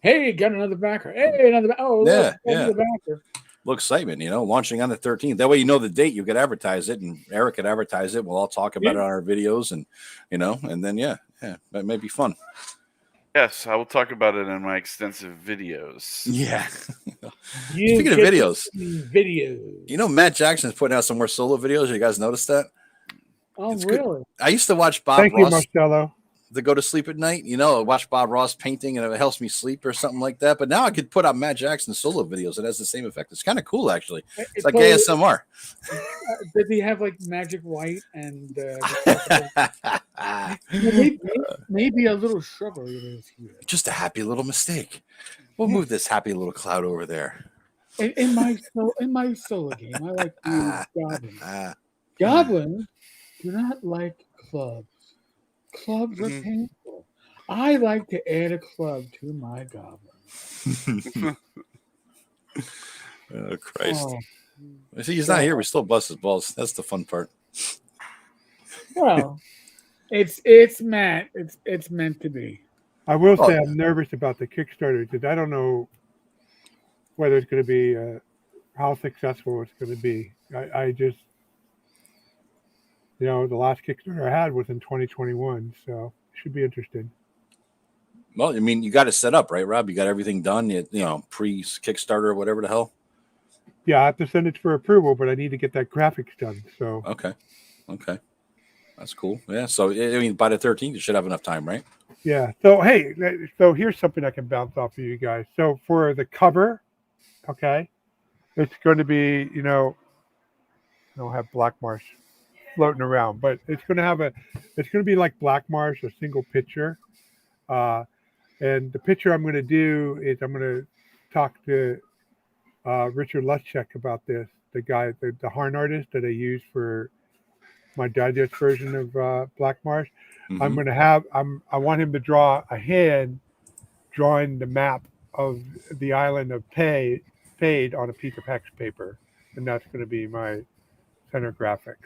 hey, got another backer. Hey, another. Oh, yeah. Another backer. Little excitement, launching on the 13th. That way, the date. You could advertise it, and Eric could advertise it. We'll all talk about it on our videos, and and then that may be fun. Yes, I will talk about it in my extensive videos. Yeah. Speaking of videos, Matt Jackson's putting out some more solo videos. You guys noticed that? Oh, it's really? Good. I used to watch Bob Thank Ross. you, Marcello. To go to sleep at night, watch Bob Ross painting and it helps me sleep or something like that. But now I could put out Matt Jackson solo videos. It has the same effect. It's kind of cool, actually. It's like ASMR. Does he have like magic white and maybe a little shrubbery in his here? Just a happy little mistake. We'll move this happy little cloud over there. In my solo game, I like to use goblins. Goblins do not like clubs. Clubs are painful. I like to add a club to my goblin. Oh, Christ. See, he's not here. We still bust his balls. That's the fun part. Well, it's Matt. It's meant to be. I will say I'm nervous about the Kickstarter because I don't know whether it's going to be how successful it's going to be. I just the last Kickstarter I had was in 2021, so it should be interesting. Well, I mean, you got it set up, right, Rob? You got everything done, pre-Kickstarter or whatever the hell? Yeah, I have to send it for approval, but I need to get that graphics done. So Okay. That's cool. Yeah, so, I mean, by the 13th, you should have enough time, right? Yeah. So, hey, here's something I can bounce off of you guys. So for the cover, okay, it's going to be, I don't have Black Marsh floating around, but it's going to be like Black Marsh, a single picture. And the picture I'm going to do is I'm going to talk to Richard Luschek about this, the guy, the Harn artist that I use for my digest version of Black Marsh. I want him to draw a hand drawing the map of the island of Fade on a piece of hex paper. And that's going to be my center graphics.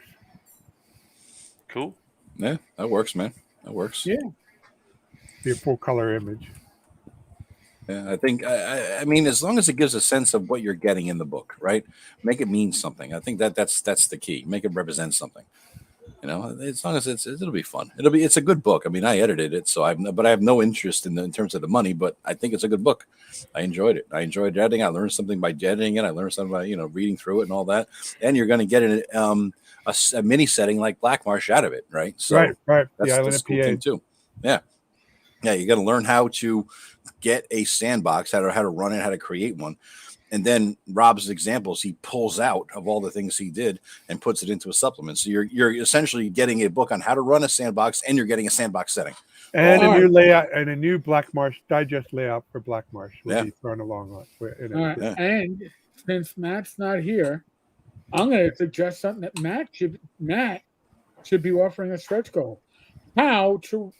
Cool. Yeah, that works, man. That works. Yeah. Be a full color image. Yeah, I think I mean, as long as it gives a sense of what you're getting in the book, right? Make it mean something. I think that's the key. Make it represent something. You know, as long as it'll be fun. It's a good book. I mean, I edited it, so I have no interest in terms of the money, but I think it's a good book. I enjoyed it. I enjoyed editing. I learned something by editing it. I learned something by reading through it and all that. And you're going to get a mini setting like Black Marsh out of it, right? So right. That's The island the of cool PA. thing too. Yeah. You got to learn how to get a sandbox, how to run it, how to create one. And then Rob's examples, he pulls out of all the things he did and puts it into a supplement. So you're essentially getting a book on how to run a sandbox, and you're getting a sandbox setting. And a new layout and a new Black Marsh digest layout for Black Marsh will be thrown along with it. All right. And since Matt's not here, I'm going to suggest something that Matt should be offering a stretch goal. How to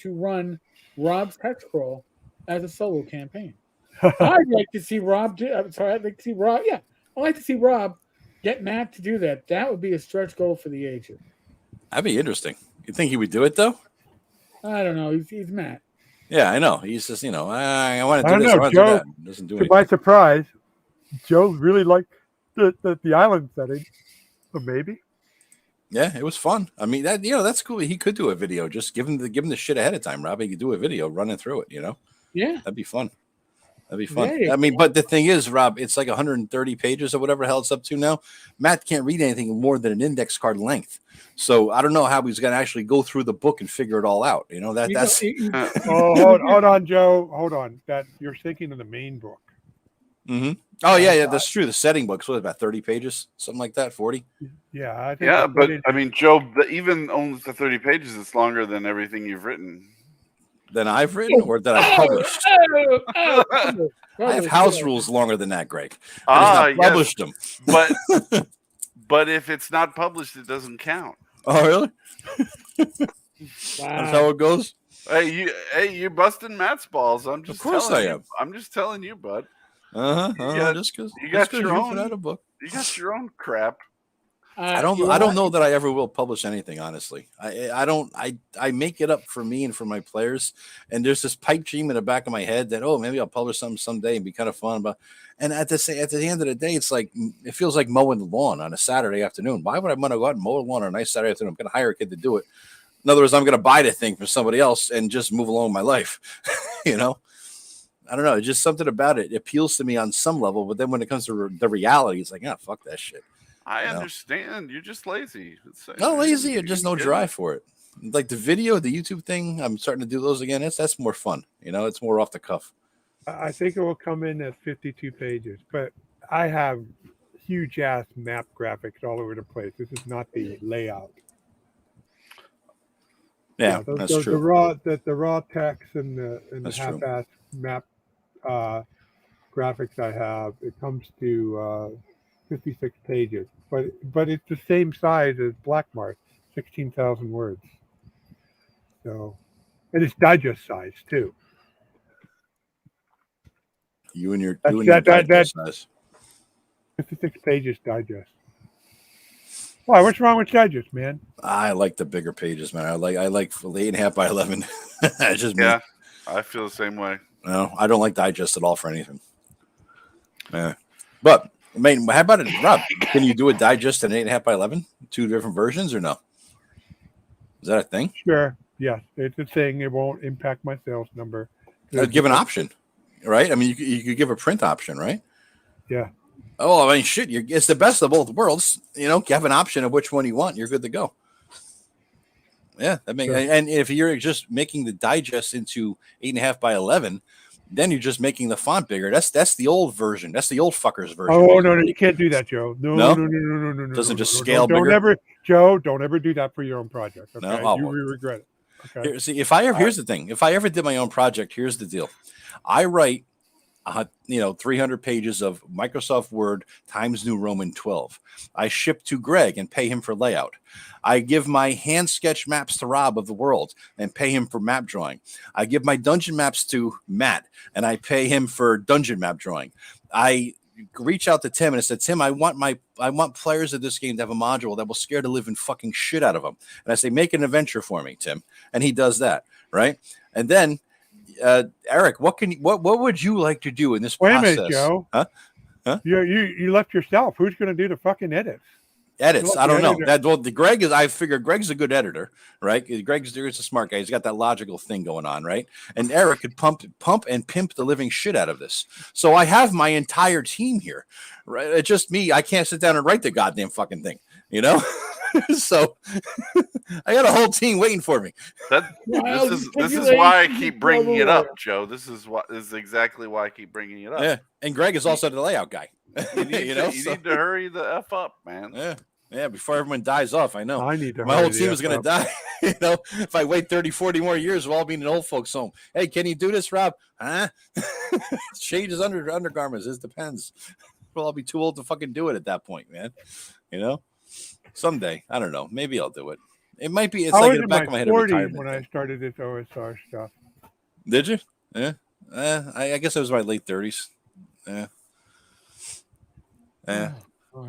run Rob's text scroll as a solo campaign. I'd like to see Rob I'd like to see Rob. Yeah, I'd like to see Rob get Matt to do that. That would be a stretch goal for the ages. That'd be interesting. You think he would do it though? I don't know. He's Matt. Yeah, I know. He's just I want I to do don't this. know, I want to Joe, do that. Doesn't do To anything. my surprise, Joe really liked the island setting. So maybe. Yeah, it was fun. I mean, that's cool. He could do a video. Just give him the shit ahead of time, Rob. He could do a video running through it. Yeah, that'd be fun. That'd be fun. Yeah, I mean, but the thing is, Rob, it's like 130 pages or whatever the hell it's up to now. Matt can't read anything more than an index card length. So I don't know how he's going to actually go through the book and figure it all out. That's. Hold on, Joe. Hold on. That you're thinking of the main book. Mm-hmm. Oh yeah, that's true. The setting book's what, about 30 pages, something like that, 40. Yeah, I think Yeah, but I mean, Joe, even on the 30 pages, it's longer than everything you've written. Than I've written or that I've published. I have house rules longer than that, Greg. I just not published them. But if it's not published, it doesn't count. Oh, really? Wow. That's how it goes. Hey, you're busting Matt's balls. I'm just of course telling I am. You, I'm just telling you, bud. Just because you got your own. put out a book. You got your own crap. I don't know that I ever will publish anything, honestly. I make it up for me and for my players. And there's this pipe dream in the back of my head that, maybe I'll publish something someday and be kind of fun. And at the end of the day, it's like, it feels like mowing the lawn on a Saturday afternoon. Why would I want to go out and mow the lawn on a nice Saturday afternoon? I'm going to hire a kid to do it. In other words, I'm going to buy the thing from somebody else and just move along with my life. I don't know. Just something about it appeals to me on some level. But then when it comes to the reality, it's like, fuck that shit. I understand. You're just lazy. Not lazy, or just no drive for it. Like the video, the YouTube thing, I'm starting to do those again. That's more fun. It's more off the cuff. I think it will come in at 52 pages, but I have huge ass map graphics all over the place. This is not the layout. Yeah, that's true. The raw text and the half-ass map graphics I have, it comes to 56 pages, but it's the same size as Black Marsh, 16,000 words. So, and it's digest size too. You and your digest size. 56 pages digest. Why? What's wrong with digest, man? I like the bigger pages, man. I like the 8.5 by 11. Just me. I feel the same way. No, I don't like digest at all for anything. Yeah, but. I mean, how about it, Rob? Can you do a digest in 8.5 by 11? 2 different versions or no? Is that a thing? Sure. Yes, it's a thing. It won't impact my sales number. Give an option, right? I mean, you could give a print option, right? Yeah. Oh, I mean, shit. It's the best of both worlds. You have an option of which one you want. You're good to go. Yeah, that makes. Sure. And if you're just making the digest into 8.5 by 11. Then you're just making the font bigger. That's the old version. That's the old fuckers version. Oh, no, you can't do that, Joe. No. Doesn't just scale bigger. Don't ever do that for your own project. Okay? No, you regret it. Okay. Here's the thing. If I ever did my own project, here's the deal. I write 300 pages of Microsoft Word Times New Roman 12. I ship to Greg and pay him for layout. I give my hand sketch maps to Rob of the world and pay him for map drawing. I give my dungeon maps to Matt and I pay him for dungeon map drawing. I reach out to Tim and I said, Tim, I want players of this game to have a module that will scare the living fucking shit out of them. And I say, make an adventure for me, Tim. And he does that, right? And then, Eric, what would you like to do in this process? Wait a minute, Joe. Huh? You left yourself. Who's going to do the fucking edits? Edits. I don't know. The Greg is. I figure Greg's a good editor, right? Greg's a smart guy. He's got that logical thing going on, right? And Eric could pump and pimp the living shit out of this. So I have my entire team here, right? It's just me. I can't sit down and write the goddamn fucking thing, you know. So I got a whole team waiting for me. This is why I keep bringing it up, Joe. This is exactly why I keep bringing it up. Yeah, and Greg is also the layout guy. You need to hurry the F up, man. Yeah, before everyone dies off. I know. I need to. My whole team is going to die. You know, if I wait 30, 40 more years, we'll all be in an old folks' home. Hey, can you do this, Rob? Huh? Shade his undergarments. It depends. We'll all be too old to fucking do it at that point, man. You know, someday. I don't know. Maybe I'll do it. It might be. It's like in the back of my head. When I started this OSR stuff. Did you? Yeah. I guess it was my late 30s. Yeah. Yeah.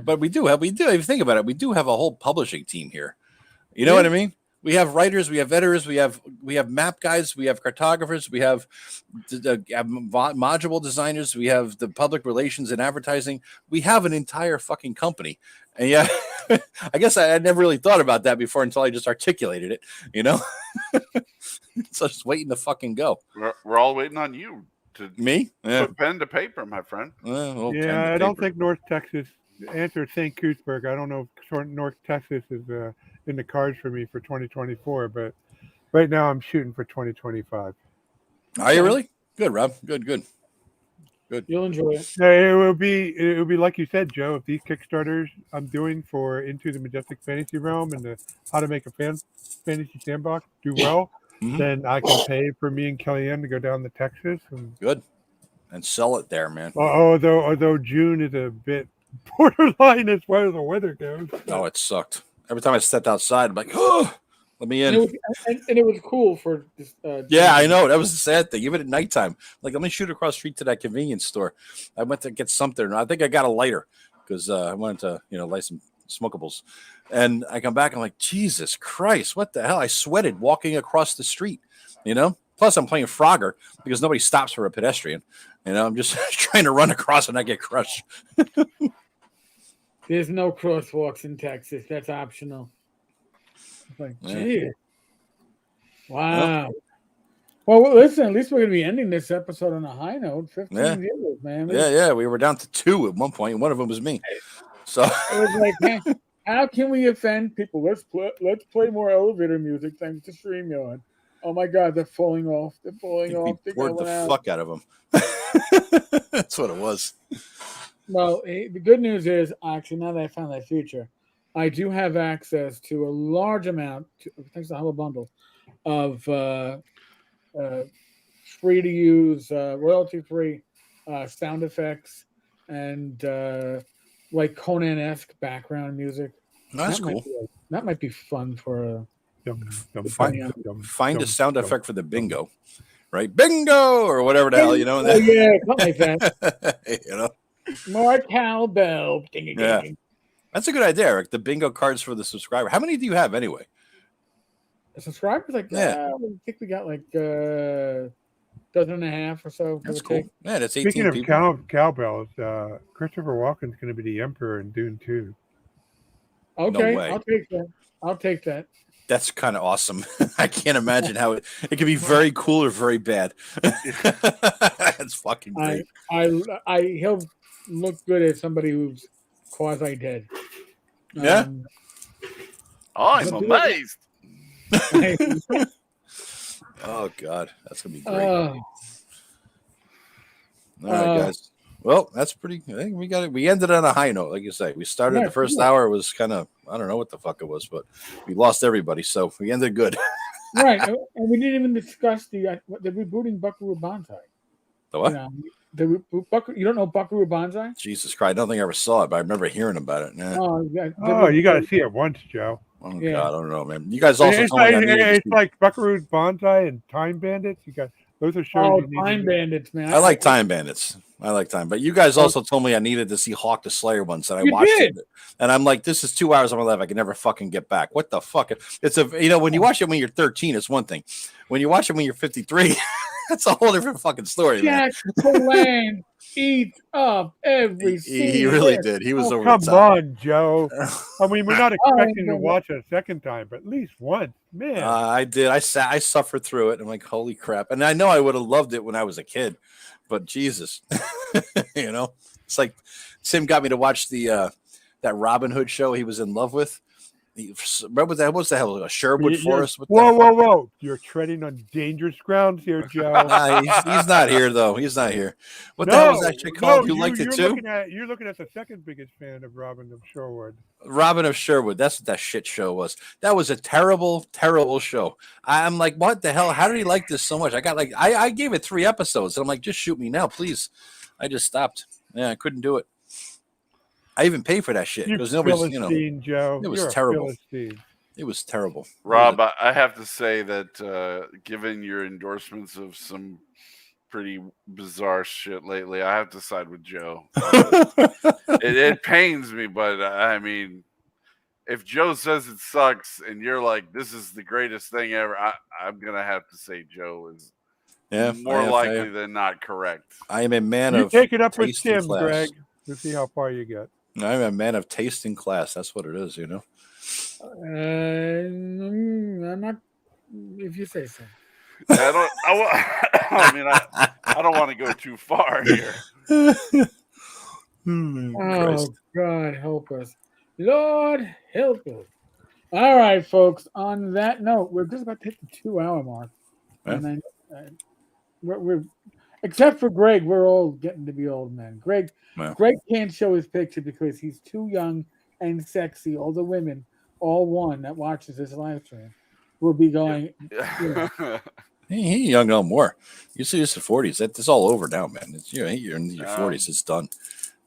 But if you think about it, we do have a whole publishing team here. You know what I mean? We have writers, we have editors, we have map guys, we have cartographers, we have module designers, we have the public relations and advertising. We have an entire fucking company. And yeah, I guess I never really thought about that before until I just articulated it, you know? So just waiting to fucking go. We're all waiting on you to put pen to paper, my friend. I don't think North Texas. The answer is St. Cuthbert. I don't know if North Texas is in the cards for me for 2024, but right now I'm shooting for 2025. Are you really? Good, Rob. Good. You'll enjoy it. It will be like you said, Joe. If these Kickstarters I'm doing for Into the Majestic Fantasy Realm and the How to Make a Fantasy Sandbox do well, then I can pay for me and Kellyanne to go down to Texas and sell it there, man. Although June is a bit borderline as far as the weather goes. Oh, it sucked. Every time I stepped outside, I'm like, oh, let me in. And it was cool for this. Yeah, I know. That was the sad thing. Even at nighttime, like, let me shoot across the street to that convenience store. I went to get something. I think I got a lighter because I wanted to, light some smokables. And I come back. I'm like, Jesus Christ, what the hell? I sweated walking across the street, Plus, I'm playing Frogger because nobody stops for a pedestrian. I'm just trying to run across and not get crushed. There's no crosswalks in Texas. That's optional. It's like, gee. Wow. Well, listen, at least we're going to be ending this episode on a high note. 15 years, man. Yeah. We were down to 2 at one point, and one of them was me. So it was like, man, how can we offend people? Let's play more elevator music thanks to StreamYard. Oh, my God, they're falling off. They're falling off. We poured the fuck out of them. That's what it was. Well, the good news is, actually, now that I found that feature, I do have access to a large amount, thanks to the Humble Bundle, of free-to-use, royalty-free sound effects and like Conan-esque background music. That's cool. That might be fun for find a sound effect for the bingo, right? Bingo or whatever the hell, Oh, yeah, something like that. More cowbell. Yeah. That's a good idea, Eric. The bingo cards for the subscriber. How many do you have anyway? The subscribers, I think we got like a dozen and a half or so. That's cool. Yeah, that's 18 Speaking people. of cowbells, Christopher Walken's going to be the Emperor in Dune 2. Okay, No way. I'll take that. That's kind of awesome. I can't imagine how it could be very cool or very bad. That's fucking great. He'll look good as somebody who's quasi dead. Yeah. I'm amazed. Oh God, that's gonna be great. All right, guys. Well, that's pretty. I think we got it. We ended on a high note, like you say. We started the first hour was kind of, I don't know what the fuck it was, but we lost everybody, so we ended good. Right, and we didn't even discuss the rebooting Buckaroo Banzai. The what? You don't know Buckaroo Banzai? Jesus Christ, I don't think I ever saw it, but I remember hearing about it. Yeah. You got to see it once, Joe. Oh God, I don't know, man. You guys also it's like Buckaroo Banzai and Time Bandits. You got Those are shows Oh, you need Time to Bandits, man. I like Time Bandits. I like Time, but you guys also told me I needed to see Hawk the Slayer once, and I You watched did. it, and I'm like, this is 2 hours of my life I can never fucking get back. What the fuck? It's a when you watch it when you're 13, it's one thing. When you watch it when you're 53, that's a whole different fucking story, man. Jack Palan eats up every He scene. really did. He was Oh, over come the top. on, Joe. I mean, we're not expecting to no. watch it a second time, but at least once. Man. I did. I suffered through it. I'm like, holy crap! And I know I would have loved it when I was a kid, but Jesus, it's like Tim got me to watch the that Robin Hood show he was in love with. Remember that? What's the hell? A Sherwood Forest? Whoa! You're treading on dangerous grounds here, Joe. He's not here though. He's not here. What the hell was that shit called? You liked it too? You're looking at the second biggest fan of Robin of Sherwood. Robin of Sherwood. That's what that shit show was. That was a terrible, terrible show. I'm like, what the hell? How did he like this so much? I gave it 3 episodes, and I'm like, just shoot me now, please. I just stopped. Yeah, I couldn't do it. I even paid for that shit. Because nobody's, Joe. It was You're terrible. A Philistine. It was terrible. Rob, I have to say that given your endorsements of some pretty bizarre shit lately, I have to side with Joe. It pains me, but I mean, if Joe says it sucks and you're like, this is the greatest thing ever, I'm going to have to say Joe is more likely than not correct. I am a man of take it up with taste Tim, and class. Greg. Let's see how far you get. I'm a man of taste and class. That's what it is, I'm not. If you say so. I don't want to go too far here. Oh, God help us. Lord help us. All right, folks. On that note, we're just about to hit the 2-hour mark. Yeah. And then we're except for Greg, we're all getting to be old men. Greg can't show his picture because he's too young and sexy. All the women, all one that watches this live stream, will be going. He ain't young no more. You see this in 40s. That's all over now, man. You're in your 40s. It's done.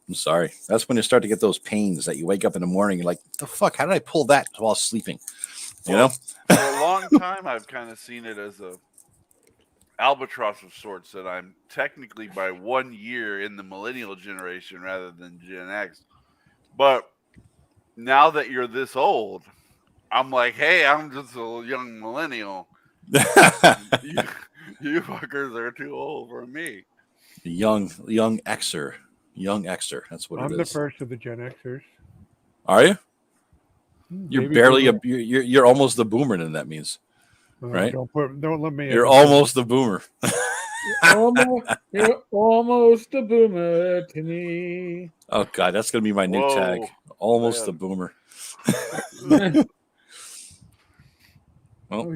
I'm sorry. That's when you start to get those pains that you wake up in the morning. You're like, the fuck? How did I pull that while sleeping? You know? For a long time, I've kind of seen it as a albatross of sorts that I'm technically by 1 year in the millennial generation rather than Gen X. But now that you're this old, I'm like, hey, I'm just a young millennial. you fuckers are too old for me. Young Xer. Young Xer. That's what it is. I'm the first of the Gen Xers. Are you? You're Maybe barely you're almost the boomer, then that means. Right? Don't let me. You're almost the boomer. You're almost a boomer to me. Oh God, that's gonna be my new tag. Almost the boomer. Well,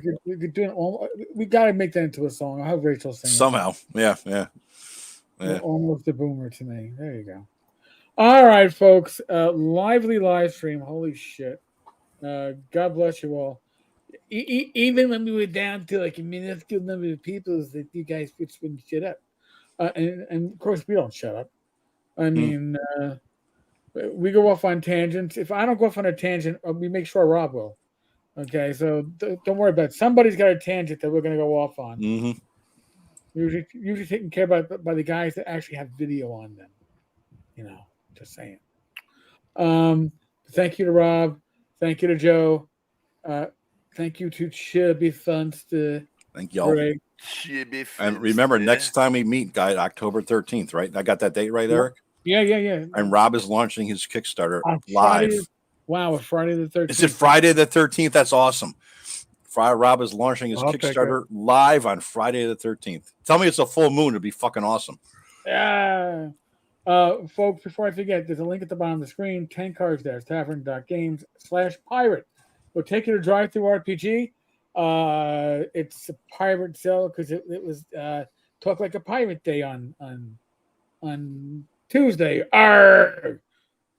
we got to make that into a song. I'll have Rachel sing somehow. Yeah. You're almost a boomer to me. There you go. All right, folks. Lively live stream. Holy shit. God bless you all. Even when we were down to like a minuscule number of people, that you guys wouldn't shut up. And of course, we don't shut up. I mean, we go off on tangents. If I don't go off on a tangent, we make sure Rob will. Okay, so don't worry about it. Somebody's got a tangent that we're going to go off on. Mm-hmm. Usually taken care of by the guys that actually have video on them. Just saying. Thank you to Rob. Thank you to Joe. Thank you to Chubby Funster. Thank y'all. Greg. And remember, next time we meet, guys, October 13th, right? I got that date right, Eric? Yeah. And Rob is launching his Kickstarter Friday live. Friday the 13th. Is it Friday the 13th? That's awesome. Rob is launching his Kickstarter live on Friday the 13th. Tell me it's a full moon. It'd be fucking awesome. Yeah. Folks, before I forget, there's a link at the bottom of the screen. Tenkar's there. Tavern.games/pirate. We'll take you to Drive Through RPG. It's a pirate sale because it was Talk Like a Pirate Day on Tuesday. Arrgh!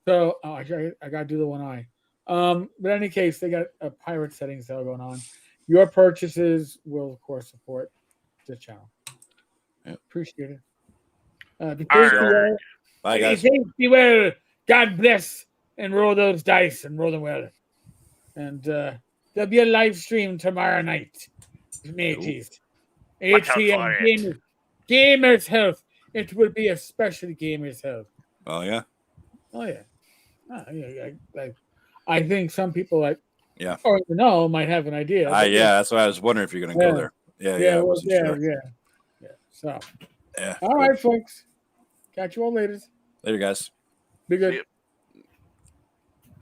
So I got to do the one eye. But in any case, they got a pirate setting sale going on. Your purchases will, of course, support the channel. Yeah. Appreciate it. Bye, guys. Be well. God bless. And roll those dice and roll them well. And there'll be a live stream tomorrow night. Mateys. HCM Gamers Health. It will be especially Gamers Health. Oh yeah. Oh yeah. I think some people Yeah. or might have an idea. Yeah, that's why I was wondering if you're going to go there. Yeah, I wasn't sure. Yeah. So, Yeah. all right, folks. Catch you all later. Later, guys. Be good. See ya.